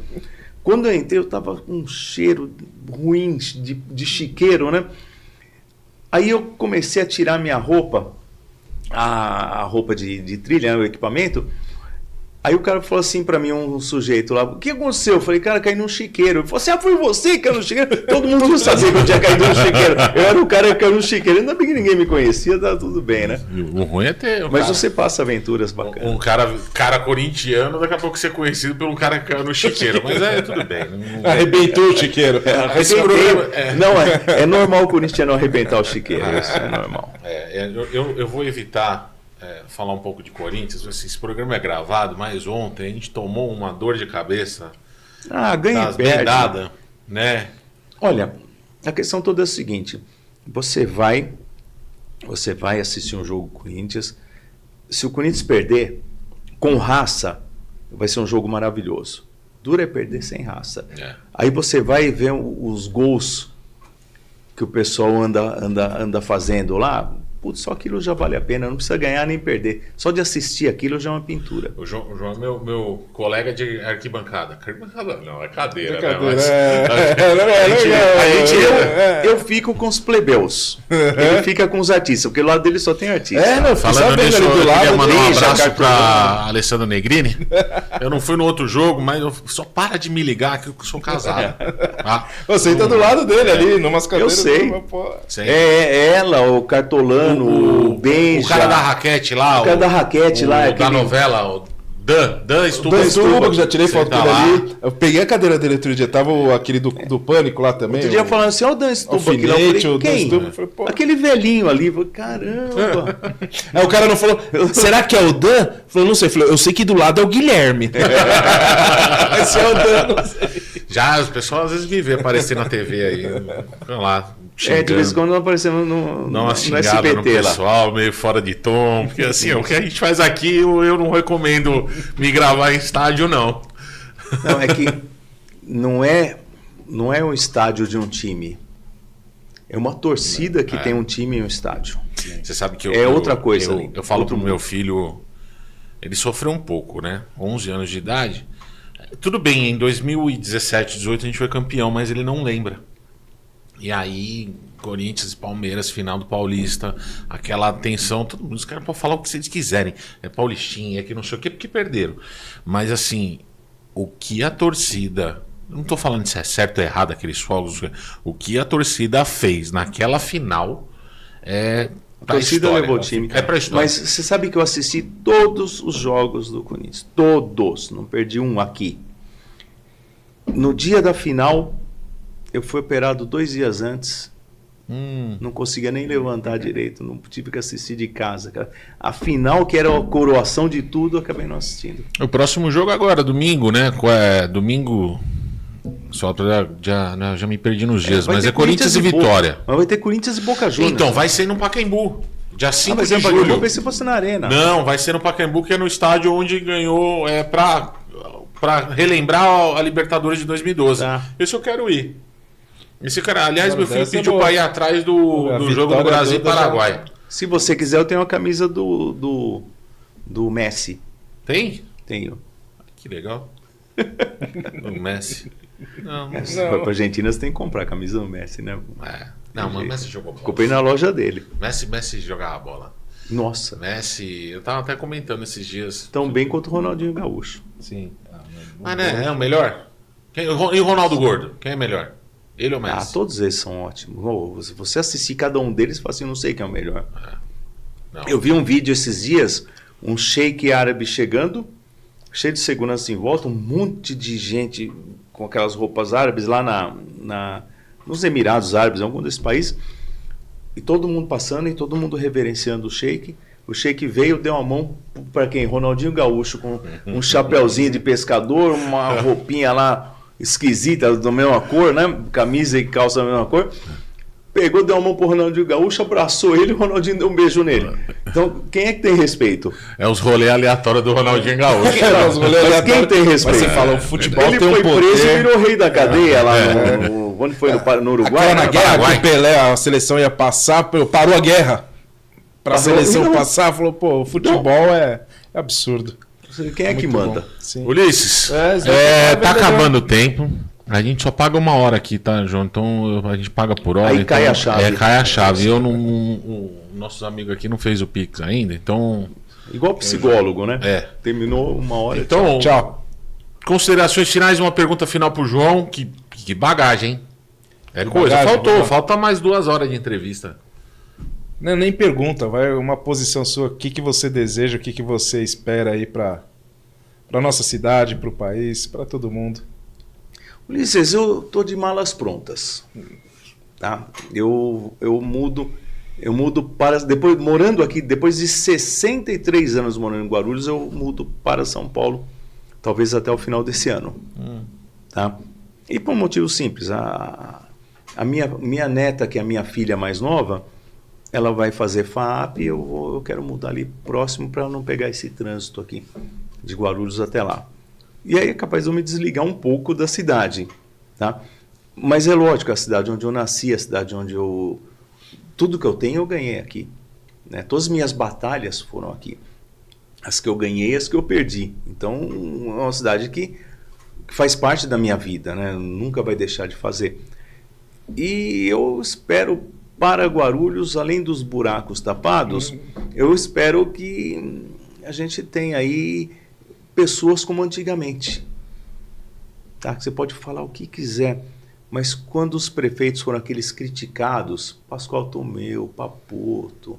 Quando eu entrei, eu estava com um cheiro ruim de chiqueiro, né? Aí eu comecei a tirar minha roupa, a roupa de trilha, né, o equipamento. Aí o cara falou assim pra mim, um sujeito lá, o que aconteceu? Eu falei, cara, caí num chiqueiro. Ele falou assim, foi você que caiu no chiqueiro? Todo mundo já sabia que eu tinha caído no chiqueiro. Eu era o cara que caiu no chiqueiro. Ainda bem que ninguém me conhecia, tá tudo bem, né? O ruim é ter... Mas você passa aventuras bacanas. Um cara corintiano, daqui a pouco ser conhecido por um cara que caiu no chiqueiro. Mas tudo bem. Arrebentou o chiqueiro. Não, é normal o corintiano arrebentar o chiqueiro. Isso é normal. Eu vou evitar... falar um pouco de Corinthians. Esse programa é gravado, mas ontem a gente tomou uma dor de cabeça. Ganha e perde, né? Olha, a questão toda é a seguinte: você vai assistir um jogo Corinthians. Se o Corinthians perder com raça, vai ser um jogo maravilhoso. Duro é perder sem raça. Aí você vai ver os gols que o pessoal anda fazendo lá. Putz, só aquilo já vale a pena, não precisa ganhar nem perder. Só de assistir aquilo já é uma pintura. O João é meu colega de arquibancada. Arquibancada não, é cadeira. Eu fico com os plebeus. Ele fica com os artistas, porque do lado dele só tem artista. Falando nisso, eu queria mandar um abraço pra Alessandra Negrini. Eu não fui no outro jogo, mas só para de me ligar que eu sou casado. Você tá do lado dele ali, numas cadeiras. Eu sei. É ela, o Cartolano, o Benja. O cara da raquete lá. Da novela, o Dan Stuba, que já tirei foto dele ali. Eu peguei a cadeira dele outro dia, tava aquele do Pânico lá também. Outro dia falando assim, ó, o Dan Stuba aqui lá. Quem? Aquele velhinho ali. Falei, caramba. Aí o cara não falou, será que é o Dan? Falou, não sei. Falou, eu sei que do lado é o Guilherme. Esse é o Dan, não sei. Já, os pessoal às vezes me vê aparecer na TV aí. Vamos lá. De vez em quando não aparecemos no SBT no pessoal, meio fora de tom. Porque assim, o que a gente faz aqui, eu não recomendo me gravar em estádio, não. Não, é que não é um estádio de um time. É uma torcida que tem um time em um estádio. Você sabe que outra coisa. Eu falo pro meu filho, ele sofreu um pouco, né? 11 anos de idade. Tudo bem, em 2017, 2018 a gente foi campeão, mas ele não lembra. E aí, Corinthians e Palmeiras, final do Paulista, aquela tensão, todo mundo, os caras podem falar o que vocês quiserem. É paulistinha, é que não sei o que, porque perderam. Mas assim, o que a torcida... Não estou falando se é certo ou errado aqueles fogos. O que a torcida fez naquela final é... A torcida levou o time. É pra história. Mas você sabe que eu assisti todos os jogos do Corinthians. Todos. Não perdi um aqui. No dia da final... Eu fui operado 2 dias antes Não conseguia nem levantar direito, não tive que assistir de casa, cara. A final, que era a coroação de tudo, eu acabei não assistindo. O próximo jogo agora, domingo, né? Domingo. Só já me perdi nos dias, mas é Corinthians e Vitória. Mas vai ter Corinthians e Boca Juniors. Então, vai ser no Pacaembu. Dia 5 de julho. julho. Eu pensei que fosse na Arena. Não, vai ser no Pacaembu, que é no estádio onde ganhou pra relembrar a Libertadores de 2012. Esse eu quero ir. Esse cara, aliás, meu filho pediu pra ir atrás do jogo do Brasil e Paraguai. Se você quiser, eu tenho a camisa do Messi. Tem? Tenho. Que legal. O Messi. Não. Para Argentina você tem que comprar a camisa do Messi, né? Não, mas o Messi jogou bola. Comprei na loja dele. Messi jogava bola. Nossa. Messi, eu tava até comentando esses dias. Tão bem quanto o Ronaldinho Gaúcho. Sim. Né? É o melhor? E o Ronaldo Gordo? Quem é melhor? Ele ou o Messi? Todos eles são ótimos. Se você assistir cada um deles, você fala assim, não sei quem é o melhor. Eu vi um vídeo esses dias, um sheik árabe chegando, cheio de segurança em volta, um monte de gente com aquelas roupas árabes lá nos Emirados Árabes, em algum desses países, e todo mundo passando e todo mundo reverenciando o sheik. O sheik veio, deu a mão para quem? Ronaldinho Gaúcho, com um chapéuzinho de pescador, uma roupinha lá esquisita, da mesma cor, né? Camisa e calça da mesma cor. Pegou, deu a mão pro Ronaldinho Gaúcho, abraçou ele e o Ronaldinho deu um beijo nele. Então, quem é que tem respeito? É os rolês aleatórios do Ronaldinho Gaúcho. Mas quem tem respeito? Você fala, o futebol ele tem um foi poder. preso e virou rei da cadeia lá onde foi? No Uruguai? Na guerra que o Pelé, a seleção ia passar, parou a guerra. Pra a seleção passar, falou, pô, o futebol é absurdo. Quem é que manda? Ulisses, tá acabando o tempo. A gente só paga 1 hora aqui, tá, João? Então a gente paga por hora. Aí então, cai a chave. Cai a chave. Nossos amigos aqui não fez o Pix ainda, então... Igual psicólogo, né? Terminou 1 hora. Então, tchau. Considerações finais, uma pergunta final pro João. Que bagagem, hein? Falta mais 2 horas de entrevista. Não, nem pergunta, vai uma posição sua, o que você deseja, o que você espera aí para nossa cidade, para o país, para todo mundo. Ulisses, eu tô de malas prontas, tá? Eu mudo para depois morando aqui, depois de 63 anos morando em Guarulhos, eu mudo para São Paulo, talvez até o final desse ano, tá? E por um motivo simples, a minha neta, que é a minha filha mais nova, ela vai fazer FAP e eu quero mudar ali próximo para não pegar esse trânsito aqui de Guarulhos até lá. E aí é capaz de eu me desligar um pouco da cidade, tá? Mas é lógico, a cidade onde eu nasci, a cidade onde tudo que eu tenho eu ganhei aqui, né? Todas as minhas batalhas foram aqui. As que eu ganhei, as que eu perdi. Então é uma cidade que faz parte da minha vida, né? Nunca vai deixar de fazer. E eu espero para Guarulhos, além dos buracos tapados, eu espero que a gente tenha aí pessoas como antigamente. Tá? Você pode falar o que quiser, mas quando os prefeitos foram aqueles criticados, Pascoal Tomeu, Papoto,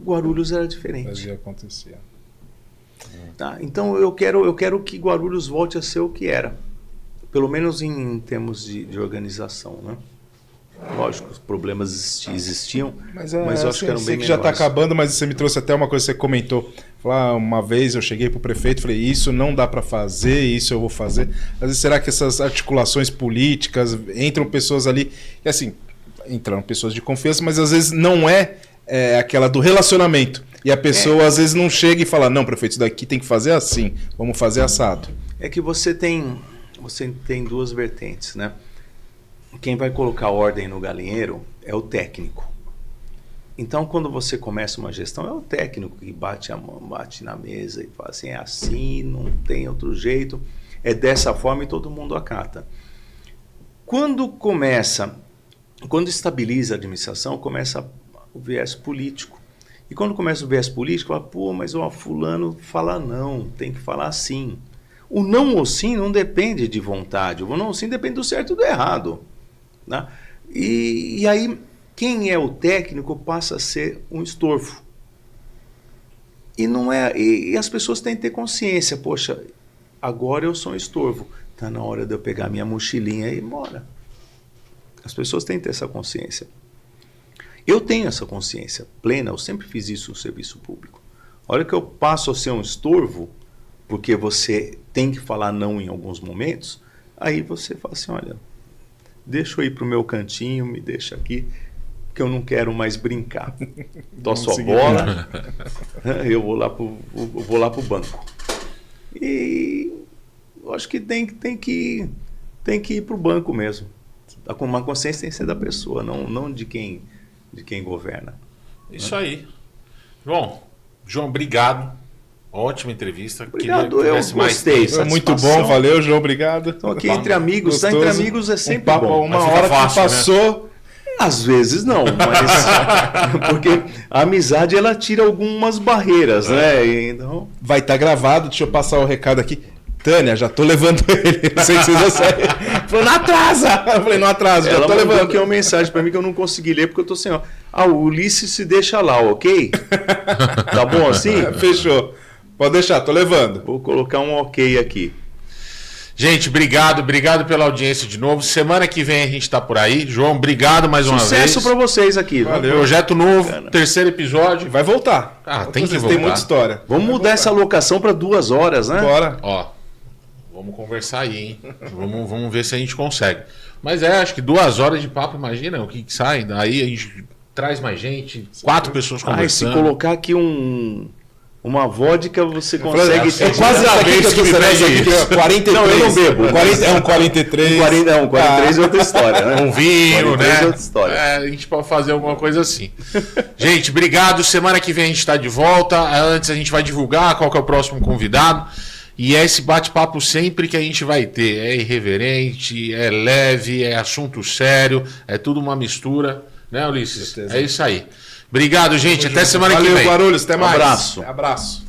Guarulhos era diferente. Fazia acontecer. Tá? Então eu quero que Guarulhos volte a ser o que era, pelo menos em termos de organização, né? Lógico, os problemas existiam, mas eu acho que eram bem menores. Já está acabando, mas você me trouxe até uma coisa que você comentou. Uma vez eu cheguei para o prefeito e falei, isso não dá para fazer, isso eu vou fazer. Às vezes, será que essas articulações políticas, entram pessoas ali, e assim, entram pessoas de confiança, mas às vezes não é aquela do relacionamento. E a pessoa às vezes não chega e fala, não, prefeito, isso daqui tem que fazer assim, vamos fazer assado. É que você tem 2 vertentes, né? Quem vai colocar ordem no galinheiro é o técnico. Então, quando você começa uma gestão, é o técnico que bate a mão, bate na mesa e fala assim, é assim, não tem outro jeito, é dessa forma e todo mundo acata. Quando estabiliza a administração, começa o viés político. E quando começa o viés político, fala, pô, mas o fulano fala não, tem que falar sim. O não ou sim não depende de vontade, o não ou sim depende do certo e do errado. Né? E aí, quem é o técnico passa a ser um estorvo. E as pessoas têm que ter consciência, poxa, agora eu sou um estorvo, está na hora de eu pegar minha mochilinha e ir embora. As pessoas têm que ter essa consciência. Eu tenho essa consciência plena, eu sempre fiz isso no serviço público. A hora que eu passo a ser um estorvo, porque você tem que falar não em alguns momentos, aí você fala assim, olha, deixa eu ir para o meu cantinho, me deixa aqui, que eu não quero mais brincar. Tosso a bola, eu vou lá pro banco. E eu acho que tem que ir para o banco mesmo. Uma consciência tem que ser da pessoa, não de quem governa. Isso aí. João, obrigado. Ótima entrevista. Obrigado, eu gostei. Foi muito bom, valeu, João, obrigado. Então aqui entre amigos, estar entre amigos é sempre papo, bom. Uma hora fácil, que passou... Né? Às vezes não, mas porque a amizade ela tira algumas barreiras, né? Então... Vai estar gravado, deixa eu passar o recado aqui. Tânia, já tô levando ele. Não sei se vocês sabem. Falou, não atrasa! Eu falei, não atrasa, já tô levando. Ela mandou aqui uma mensagem para mim que eu não consegui ler porque eu tô sem... o Ulisses se deixa lá, ok? Tá bom assim? Fechou. Pode deixar, tô levando. Vou colocar um ok aqui. Gente, obrigado pela audiência de novo. Semana que vem a gente tá por aí. João, obrigado mais uma vez. Sucesso para vocês aqui. Valeu. Projeto novo, terceiro episódio. Vai voltar. Tem que voltar. Tem muita história. Vamos mudar essa locação para 2 horas, né? Bora. Vamos conversar aí, hein? Vamos ver se a gente consegue. Mas acho que 2 horas de papo, imagina o que sai. Daí a gente traz mais gente, 4 pessoas conversando. Se colocar aqui uma vodka, você consegue... É quase a vez que me pede isso. 43. Não, eu não bebo. Um 43. 43 é outra história, né? Um vinho, né? É outra história. A gente pode fazer alguma coisa assim. Gente, obrigado. Semana que vem a gente está de volta. Antes a gente vai divulgar qual que é o próximo convidado. E é esse bate-papo sempre que a gente vai ter. É irreverente, é leve, é assunto sério, é tudo uma mistura. Né, Ulisses? É isso aí. Obrigado, gente. Até semana que vem. Valeu, Guarulhos. Até mais. Abraço. Abraço.